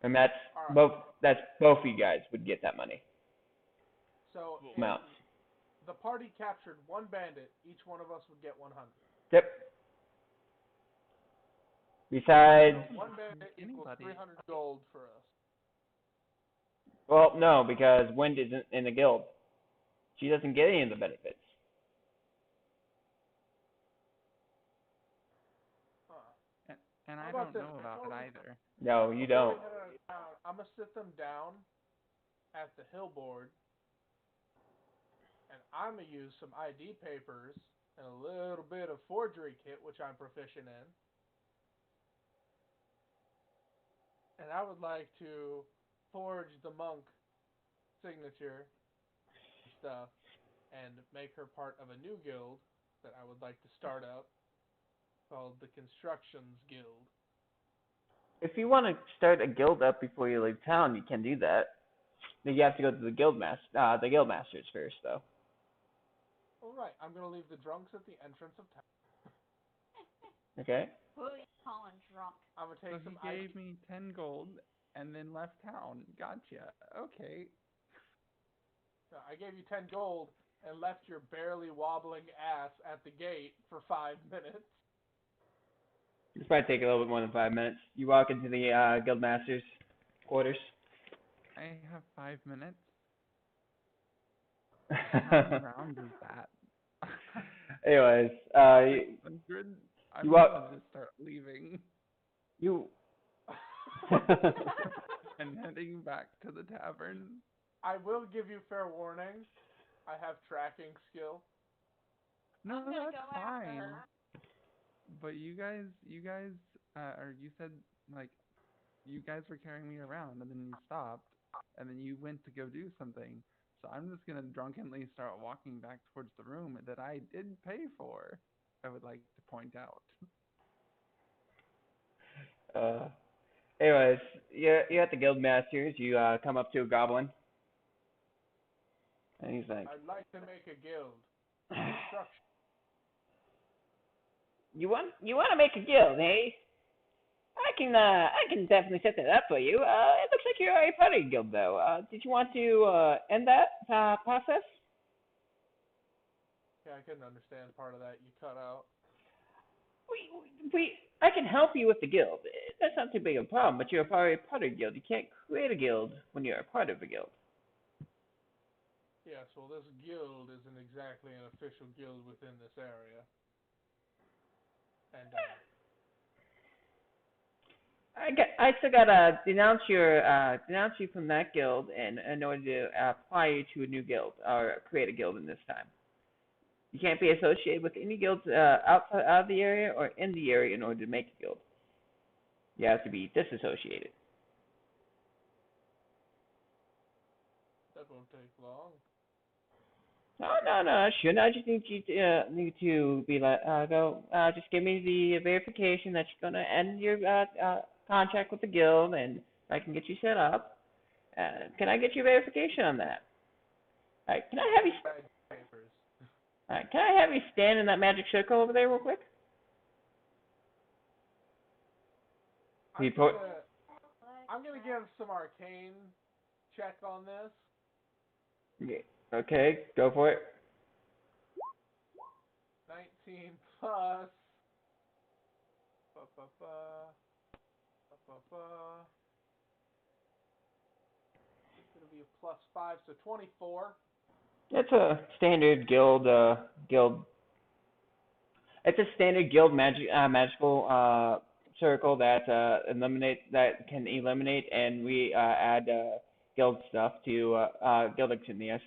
And that's All right. both of you guys would get that money So if amount. the party captured one bandit, each one of us would get 100. Yep. Besides, So one bandit equals Anybody. 300 gold for us. well, no, because Wind isn't in the guild. She doesn't get any of the benefits. And How I about don't this? know about it either. No, you Before we don't. head out of town, I'm gonna sit them down at the hillboard, and I'm gonna use some ID papers and a little bit of forgery kit, which I'm proficient in. And I would like to forge the monk signature stuff and make her part of a new guild that I would like to start up called the Constructions Guild. If you want to start a guild up before you leave town, you can do that. But you have to go to the the guild masters first, though. All right, I'm gonna leave the drunks at the entrance of town. Okay. Who are you calling drunk? I'm gonna So take he some gave me 10 gold and then left town. Gotcha. Okay. I gave you 10 gold and left your barely wobbling ass at the gate for 5 minutes. It's probably take a little bit more than 5 minutes. You walk into the guild masters' quarters. I have 5 minutes. How many rounds is that? Anyways, 600? I'm you gonna walk. just start leaving You. and heading back to the tavern. I will give you fair warning. I have tracking skill. No, I'm gonna that's go after fine. her. But you guys, or you said like you guys were carrying me around, and then you stopped, and then you went to go do something. So I'm just gonna drunkenly start walking back towards the room that I did pay for. I would like to point out. uh. Anyways, you're at the guild masters. You come up to a goblin, and he's like, I'd like to make a guild. Construction. "You want to make a guild, eh? I can definitely set that up for you. It looks like you're already part of a guild, though. Did you want to end that process? Yeah, I couldn't understand part of that. You cut out. I can help you with the guild. That's not too big of a problem. But you're already part of a guild. You can't create a guild when you're a part of a guild. Yes, well, this guild isn't exactly an official guild within this area. And, I still gotta denounce you from that guild in order to apply you to a new guild or create a guild in this time. You can't be associated with any guilds outside out of the area or in the area in order to make a guild. You have to be disassociated. that won't take long. No. Shouldn't I just need to be like just give me the verification that you're gonna end your contract with the guild and I can get you set up. Can I get your verification on that? Alright, can I have you? Bad papers. Alright, can I have you stand in that magic circle over there real quick? I'm gonna give some arcane check on this. Yeah. Okay, go for it. 19 plus. Ba, ba, ba. Ba, ba, ba. It's gonna be a +5, so 24. It's a standard guild. It's a standard guild magical circle that can eliminate, and we add guild stuff to guild insignias.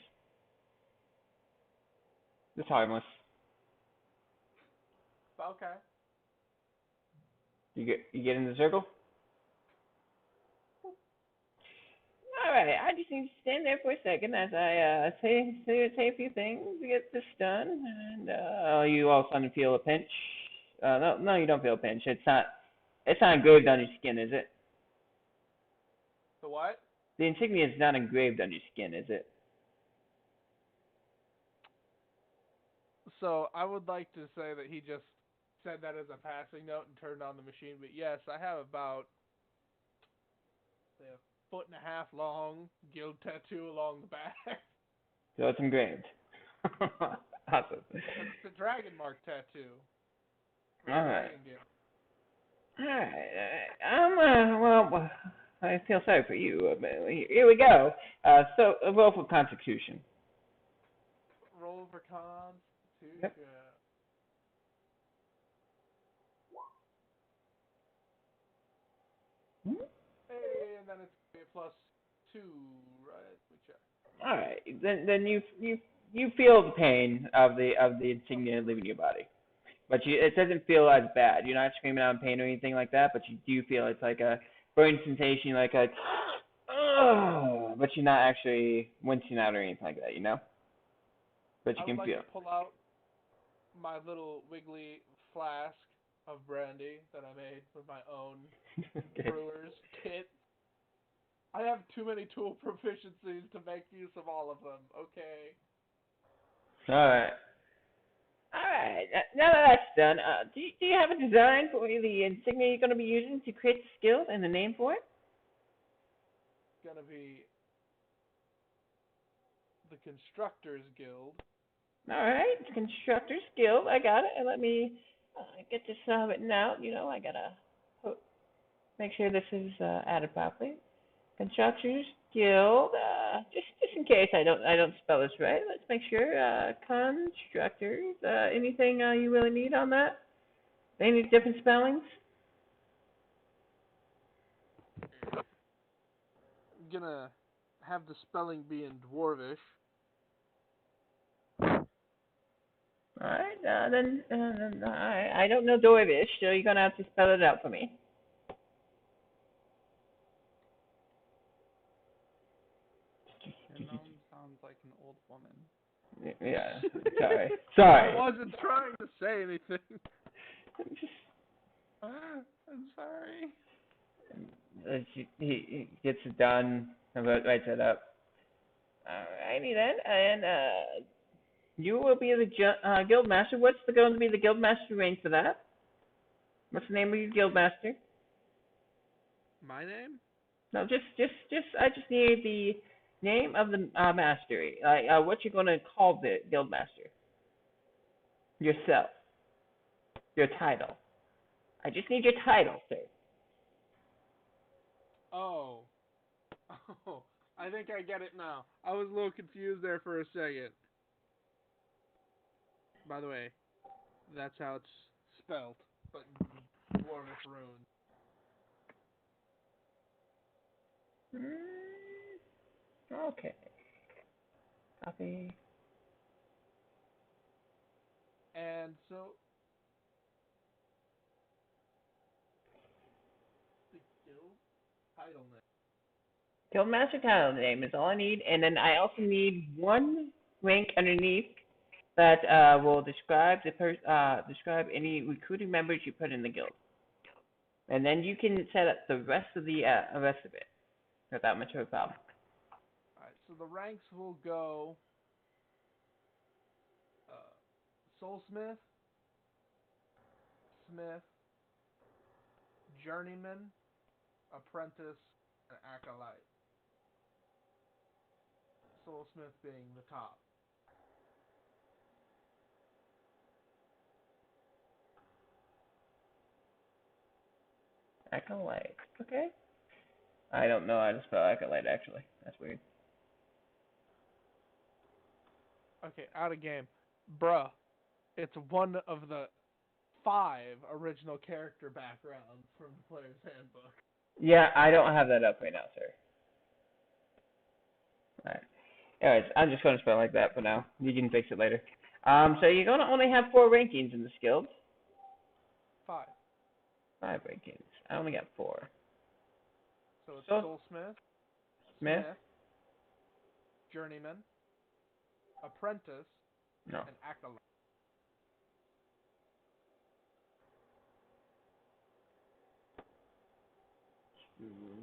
It's harmless. Okay. You get in the circle. All right, I just need to stand there for a second as I say a few things to get this done, and you all of a sudden feel a pinch. No, you don't feel a pinch. It's not engraved on your skin, is it? The what? The insignia is not engraved on your skin, is it? So I would like to say that he just said that as a passing note and turned on the machine, but yes, I have about say, a foot and a half long guild tattoo along the back. So it's engraved. Awesome. It's a dragon mark tattoo. All right. Dragon guild. Well, I feel sorry for you. But here we go. So a roll for Constitution. Roll for Constitution. Yep. +2, right? We check. All right, then you feel the pain of the insignia leaving your body, but it doesn't feel as bad. You're not screaming out in pain or anything like that, but you do feel it's like a burning sensation, like a, but you're not actually wincing out or anything like that, you know. But you I would can like feel. to pull out my little wiggly flask of brandy that I made with my own Okay. brewer's kit. I have too many tool proficiencies to make use of all of them. Okay. All right. All right. Now that that's done, do you have a design for the insignia you're going to be using to create the skill and the name for it? It's gonna be the Constructors Guild. All right. Constructor's Guild. I got it. And let me get this written out. You know, I gotta make sure this is added properly. Constructors Guild. Just in case I don't spell this right. Let's make sure. Constructors. Anything you really need on that? Any different spellings? I'm gonna have the spelling be in Dwarvish. All right. I don't know Dwarvish, so you're gonna have to spell it out for me. Your gnome sounds like an old woman. Yeah. Sorry. Sorry. I wasn't trying to say anything. I'm sorry. He gets it done and writes it up. Alrighty then, and you will be the guild master. What's going to be the guild master rank for that? What's the name of your guild master? My name? No, I just need the name of the mastery. What you're going to call the guild master? Yourself. Your title. I just need your title, sir. Oh. Oh. I think I get it now. I was a little confused there for a second. By the way, that's how it's spelled, but in Dwarvish runes. Okay. Copy. And so the guild title name. Guildmaster title name is all I need, and then I also need one rank underneath that will describe describe any recruiting members you put in the guild, and then you can set up the rest of it without much of a problem. Alright, so the ranks will go Soulsmith, Smith, Journeyman, Apprentice, and Acolyte. Soulsmith being the top. Acolyte. Okay. I don't know how to spell acolyte actually. That's weird. Okay, out of game. Bruh, it's one of the 5 original character backgrounds from the player's handbook. Yeah, I don't have that up right now, sir. Alright. Anyways, I'm just going to spell it like that for now. You can fix it later. So you're going to only have 4 rankings in this guild. 5. 5 rankings. I only got 4. So it's So- Soulsmith, Smith? Journeyman, Apprentice, No. and Acolyte.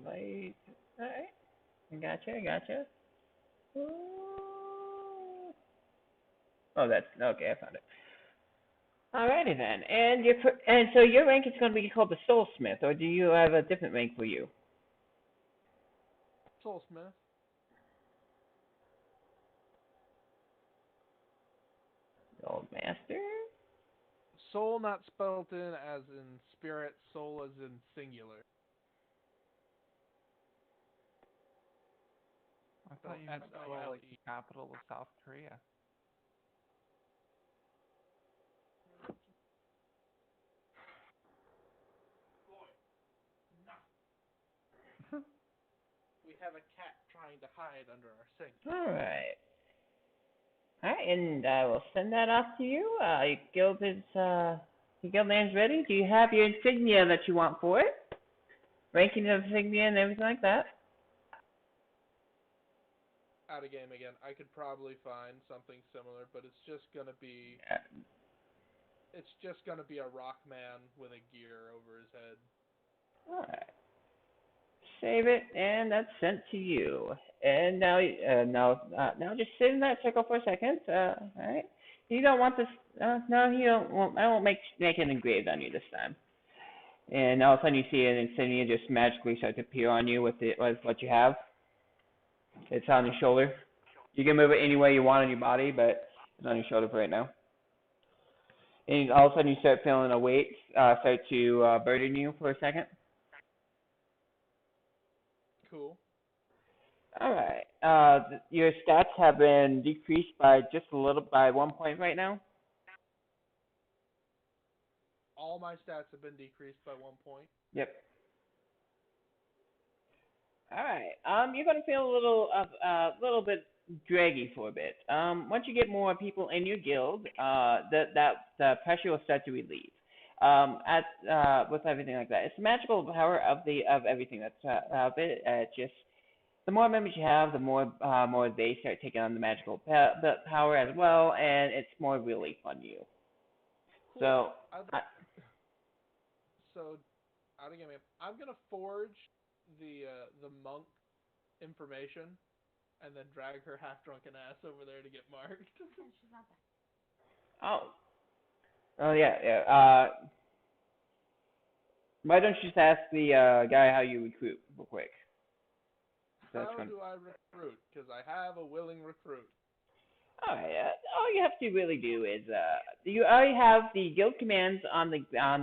Light. Alright. I gotcha. Ooh. Oh, that's okay. I found it. Alrighty then. And so your rank is going to be called the Soulsmith, or do you have a different rank for you? Soulsmith. Old Master? Soul not spelled in as in spirit, soul as in singular. I thought you meant Seoul, like the capital of South Korea. a cat trying to hide under our sink. All right. All right, and I will send that off to you. Your guild name's ready. Do you have your insignia that you want for it? Ranking of insignia and everything like that? Out of game again. I could probably find something similar, but it's just gonna be a rock man with a gear over his head. All right. Save it, and that's sent to you. And now just sit in that circle for a second. All right. You don't want this. No, you don't. I won't make it engraved on you this time. And all of a sudden, you see an insignia just magically start to appear on you with what you have. It's on your shoulder. You can move it any way you want on your body, but it's on your shoulder for right now. And all of a sudden, you start feeling a weight start to burden you for a second. Cool. All right. Your stats have been decreased by just a little, by 1 point right now. All my stats have been decreased by 1 point. Yep. All right. You're gonna feel a little bit draggy for a bit. Once you get more people in your guild, the pressure will start to relieve. With everything like that, it's the magical power of everything that's of it. Just the more members you have, the more they start taking on the magical power as well, and it's more relief on you. Cool. So, out of game, I'm gonna forge the monk information, and then drag her half drunken ass over there to get marked. She's not there. oh yeah. Why don't you just ask the guy how you recruit real quick? How do I recruit? Because I have a willing recruit. Alright, all you have to really do is you already have the guild commands on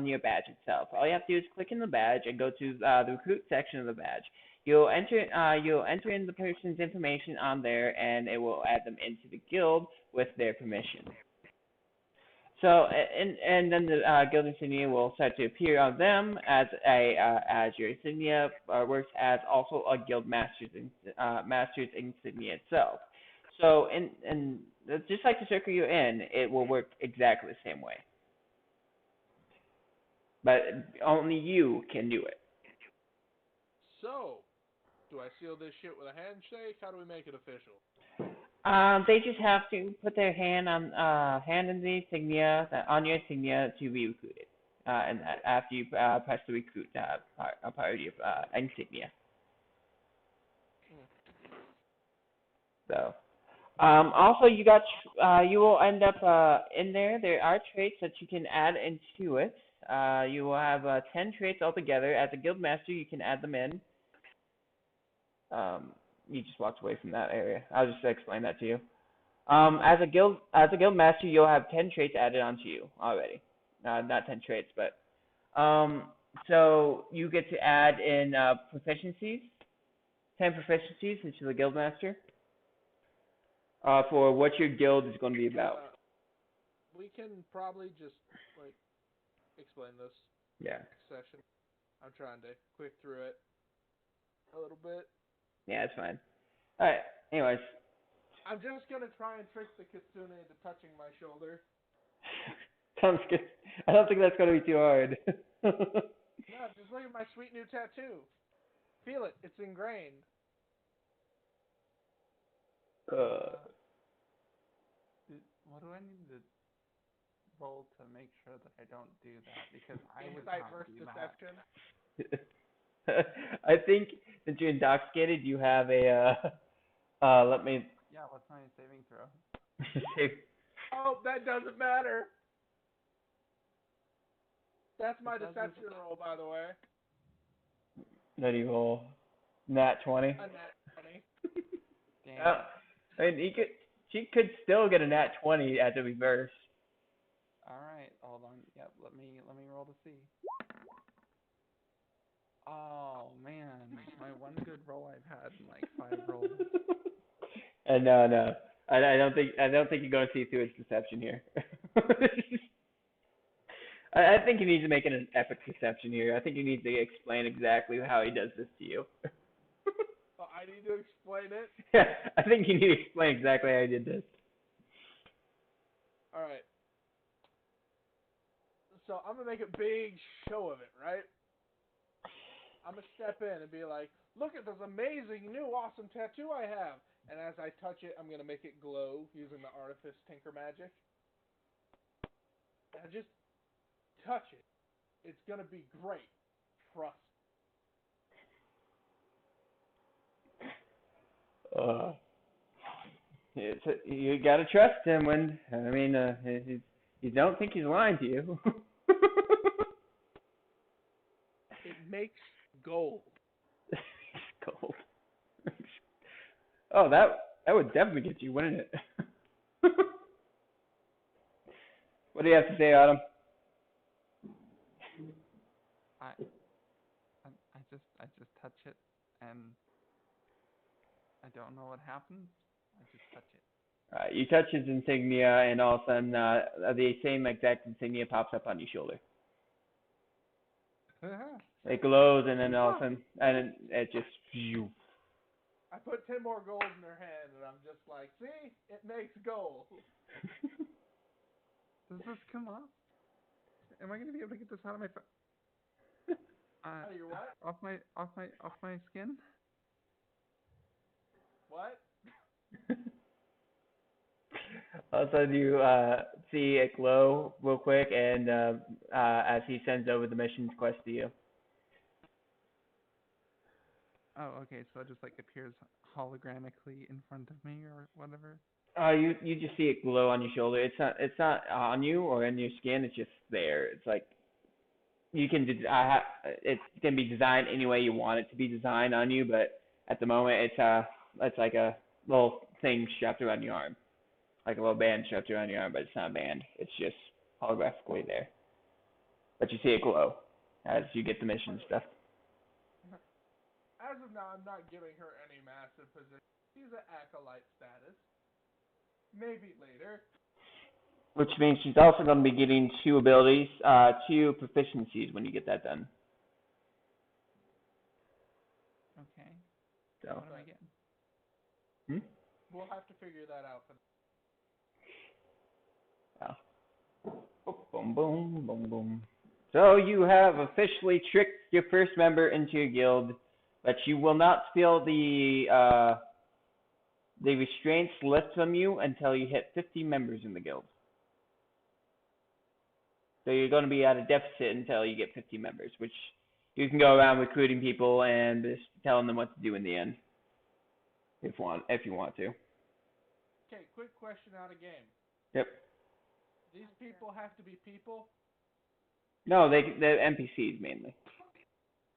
your badge itself. All you have to do is click in the badge and go to the recruit section of the badge. You'll enter in the person's information on there, and it will add them into the guild with their permission. So and then the guild insignia will start to appear on them as your insignia works as also a guild master's insignia itself. So and just like the circle you're in, it will work exactly the same way. But only you can do it. So, do I seal this shit with a handshake? How do we make it official? They just have to put their hand in the insignia on your insignia to be recruited. And after you press the recruit part of your insignia. So. Also, you will end up in there. There are traits that you can add into it. You will have 10 traits altogether. As a guild master, you can add them in. You just walked away from that area. I'll just explain that to you. As a guild master, you'll have 10 traits added onto you already. Not 10 traits, but so you get to add in proficiencies, 10 proficiencies into the guild master. For what your guild is going to be about. We can probably just explain this. Yeah. Session. I'm trying to quick through it a little bit. Yeah, it's fine. All right. Anyways. I'm just gonna try and trick the kitsune into touching my shoulder. Sounds good. I don't think that's gonna be too hard. No, just look at my sweet new tattoo. Feel it. It's ingrained. What do I need to roll to make sure that I don't do that? Because I would Insight not versus do deception. I think that you're intoxicated. You have a let me. Yeah, what's my saving throw? Oh, that doesn't matter. That's my deception roll, by the way. Then you roll nat 20. A nat 20. Damn. I mean, she could still get a nat 20 at the reverse. All right, hold on. Yep, let me roll to see. Oh man, my one good roll I've had in like 5 rolls. No. I don't think you're gonna see through its deception here. I think you need to make it an epic deception here. I think you need to explain exactly how he does this to you. Well, I I need to explain it. Yeah, I think you need to explain exactly how you did this. All right. So I'm gonna make a big show of it, right? I'm gonna step in and be like, "Look at this amazing new awesome tattoo I have!" And as I touch it, I'm gonna make it glow using the artifice tinker magic. And just touch it. It's gonna be great. Trust. Uh, you gotta trust him when, I mean, you don't think he's lying to you. It makes gold. Cold. Oh, that would definitely get you, wouldn't it? What do you have to say, Autumn? I I just touch it and I don't know what happens. I just touch it. You touch his insignia, and all of a sudden, the same exact insignia pops up on your shoulder. It glows, and then all of a sudden, and it just. Phew. I put 10 more gold in her hand, and I'm just like, see? It makes gold. Does this come off? Am I gonna be able to get this out of my Out of your what? off my skin? What? All of a sudden, you see it glow real quick, and as he sends over the missions quest to you. Oh, okay. So it just like appears hologramically in front of me or whatever. You just see it glow on your shoulder. It's not on you or in your skin. It's just there. It's like you can it can be designed any way you want it to be designed on you, but at the moment it's like a little thing strapped around your arm, like a little band strapped around your arm, but it's not a band. It's just holographically there. But you see it glow as you get the mission stuff. As of now, I'm not giving her any massive position. She's at acolyte status. Maybe later. Which means she's also going to be getting two abilities, two proficiencies when you get that done. Okay. So. What am I getting? We'll have to figure that out for Boom, boom, boom, boom. So you have officially tricked your first member into your guild, but you will not feel the restraints lift from you until you hit 50 members in the guild. So you're going to be at a deficit until you get 50 members, which you can go around recruiting people and just telling them what to do in the end, if you want to. Okay, quick question out of game. Yep. These people have to be people? No, they're NPCs mainly.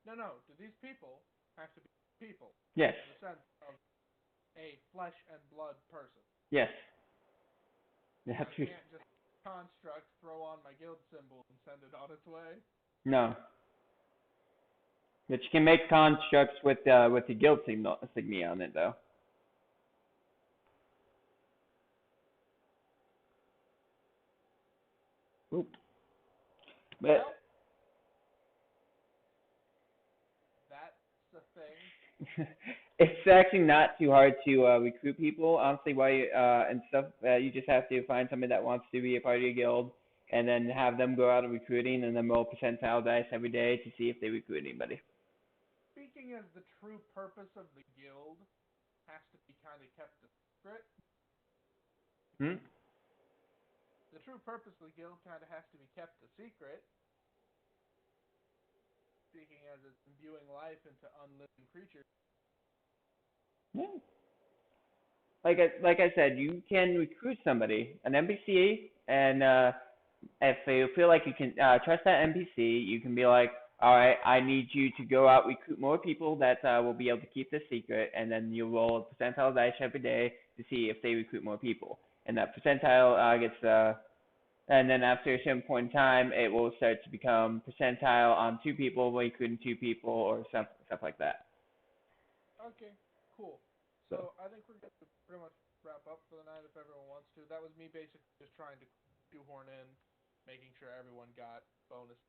No. Do these people have to be people? Yes. In the sense of a flesh and blood person. Yes. I can't just construct, throw on my guild symbol, and send it on its way. No. But you can make constructs with the guild insignia on it, though. Oop. But Well, that's the thing. it's actually not too hard to recruit people, honestly. And stuff. You just have to find somebody that wants to be a part of your guild, and then have them go out and recruiting, and then roll percentile dice every day to see if they recruit anybody. Speaking as the true purpose of the guild has to be kind of kept a secret. The true purpose of the guild kind of has to be kept a secret. Speaking as it's imbuing life into unliving creatures. Yeah. Like I said, you can recruit somebody, an NPC, and if you feel like you can trust that NPC, you can be like, all right, I need you to go out recruit more people that will be able to keep this secret, and then you roll a percentile dice every day to see if they recruit more people. And that percentile gets, and then after a certain point in time, it will start to become percentile on 2 people, recruiting 2 people, or stuff like that. Okay, cool. So I think we're going to pretty much wrap up for the night if everyone wants to. That was me basically just trying to shoehorn in, making sure everyone got bonus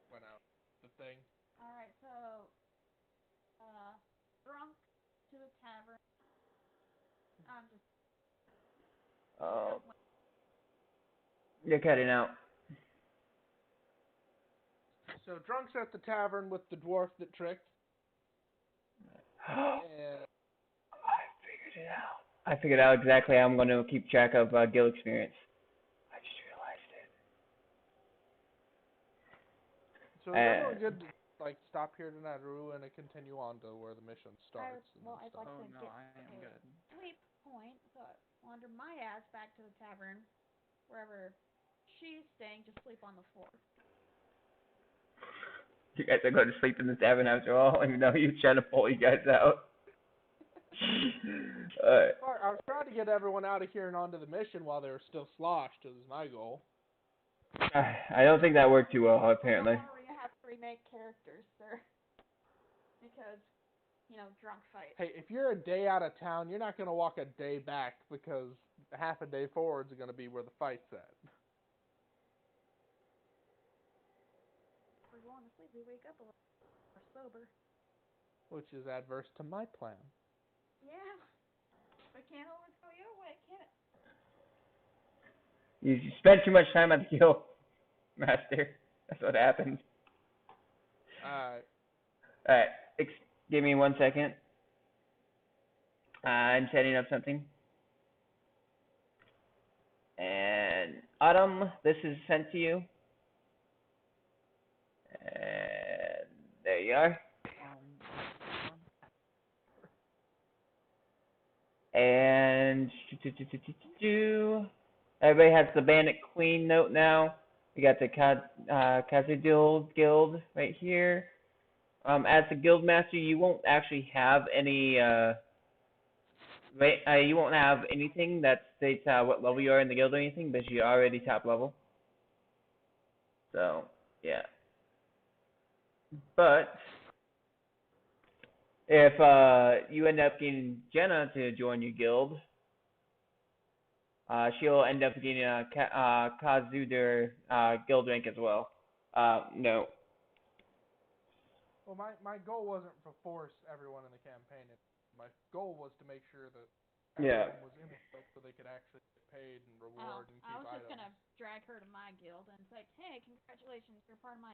went out the thing. Alright, so drunk I'm just. Oh, you're cutting out. So Drunk's at the tavern with the dwarf that tricked, I and figured it out. I figured out exactly how I'm going to keep track of guild experience. I just so is realized everyone it. good to like stop here to Nauru and continue on to where the mission starts? I'd like Oh to no, get I am a good. sleep point, so I wander my ass back to the tavern, wherever she's staying, just sleep on the floor. You guys are going to sleep in the tavern after all, even though you're trying to pull you guys out. Alright. I was trying to get everyone out of here and onto the mission while they were still sloshed. Was my goal. I don't think that worked too well, apparently. I don't want to have to remake characters, sir, because drunk fight. Hey, if you're a day out of town, you're not gonna walk a day back because half a day forward is gonna be where the fight's at. We're going to sleep. We wake up a little more sober. Which is adverse to my plan. Yeah, but can't always go your way, can it? You spent too much time at the guild, master. That's what happened. Alright, give me 1 second. I'm setting up something. And Autumn, this is sent to you. And there you are. And everybody has the Bandit Queen note now. We got the Khazad Guild right here. As the guild master, you won't actually have any you won't have anything that states what level you are in the guild or anything, because you're already top level. So yeah. But if you end up getting Jenna to join your guild, she'll end up getting a Kazuder guild rank as well. No. Well, my goal wasn't to force everyone in the campaign. My goal was to make sure that everyone was in the guild so they could actually get paid and reward and keep items. I was just gonna drag her to my guild and say, hey, congratulations, you're part of my.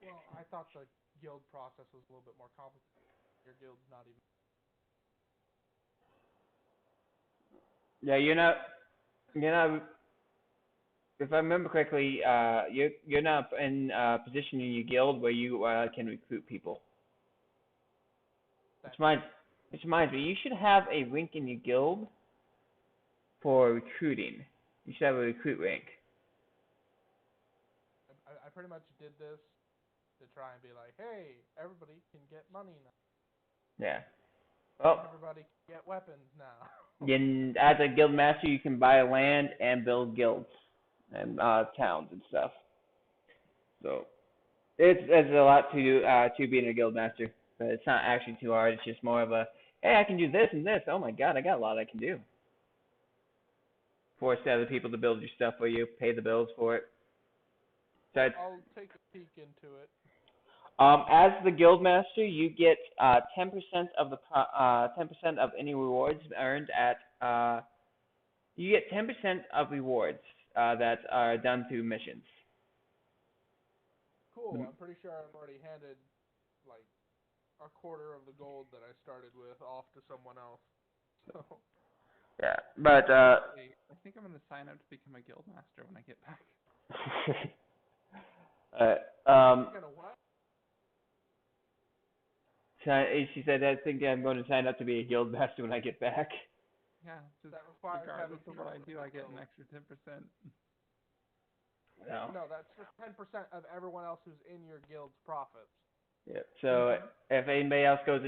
Well, I thought the guild process was a little bit more complicated. Your guild's not even. Yeah, you're not. If I remember correctly, you're not in a position in your guild where you can recruit people. Which reminds me, you should have a rank in your guild for recruiting. You should have a recruit rank. I pretty much did this to try and be like, hey, everybody can get money now. Yeah. Well, everybody can get weapons now. As a guild master, you can buy land and build guilds and towns and stuff. So it's a lot to being a guild master, but it's not actually too hard. It's just more of a, hey, I can do this and this. Oh my god, I got a lot I can do. Force other people to build your stuff for you, pay the bills for it. So I'll take a peek into it. As the guild master, you get 10% of the 10% of any rewards earned at. You get 10% of rewards that are done through missions. Cool. I'm pretty sure I've already handed like a quarter of the gold that I started with off to someone else. So. Yeah, but I think I'm gonna sign up to become a guild master when I get back. You're gonna what? She said, I think I'm going to sign up to be a guild master when I get back. Yeah, just that requires regardless of what I do, I get an extra 10%. No. No, that's just 10% of everyone else who's in your guild's profits. Yeah. So if anybody else goes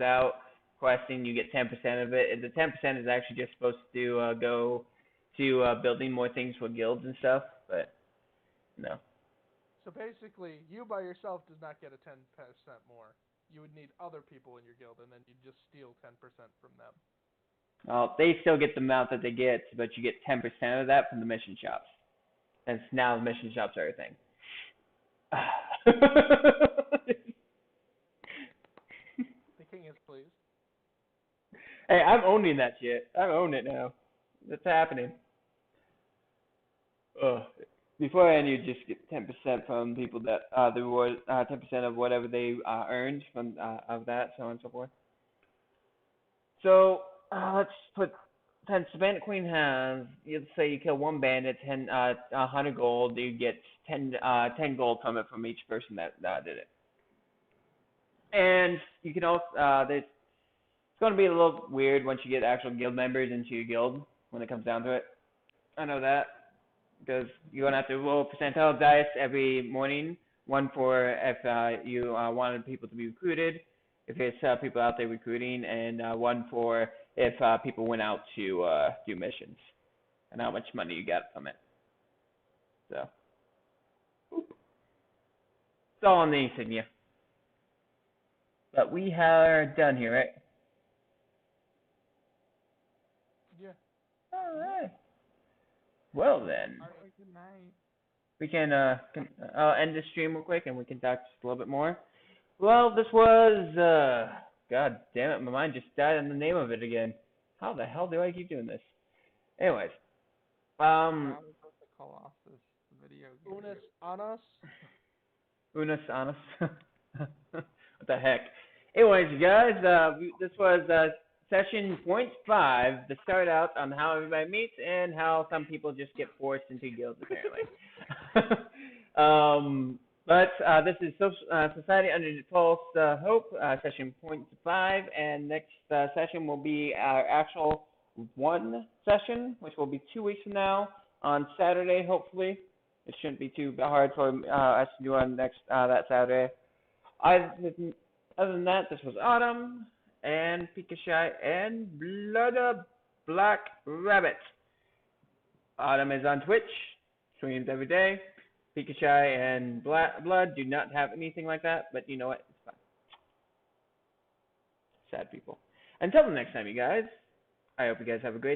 out questing, you get 10% of it. And the 10% is actually just supposed to go to building more things for guilds and stuff. But no. So basically, you by yourself does not get a 10% more. You would need other people in your guild, and then you just steal 10% from them. Well, they still get the amount that they get, but you get 10% of that from the mission shops. And now the mission shops are a thing. The king is pleased. Hey, I'm owning that shit. I own it now. It's happening. Ugh. Before I end, you just get 10% from people that the reward 10% of whatever they earned from of that, so on and so forth. So let's put since the Bandit Queen has, let's say you kill one bandit, 100 gold, you get 10 gold from it from each person that did it. And you can also it's going to be a little weird once you get actual guild members into your guild when it comes down to it. I know that because you're going to have to roll percentile dice every morning. One for if you wanted people to be recruited, if it's people out there recruiting, and one for if people went out to do missions, and how much money you got from it. So, it's all on the insignia. But we are done here, right? Yeah. All right. Well then, Alright, good night. we can I'll end the stream real quick, and we can talk just a little bit more. Well, this was God damn it, my mind just died on the name of it again. How the hell do I keep doing this? Anyways, How are we supposed to call off this video game? Unis Anas. Unus Annus. What the heck? Anyways, you guys, this was session point 5, the start out on how everybody meets and how some people just get forced into guilds apparently. But this is Society Under the Pulse Hope, session point 5, and next session will be our actual 1 session, which will be 2 weeks from now on Saturday, hopefully. It shouldn't be too hard for us to do on next that Saturday. Other than that, this was Autumn and Pikachu and Blood Black Rabbit. Autumn is on Twitch, streams every day. Pikachu and Blood do not have anything like that, but you know what? It's fine. Sad people. Until the next time, you guys, I hope you guys have a great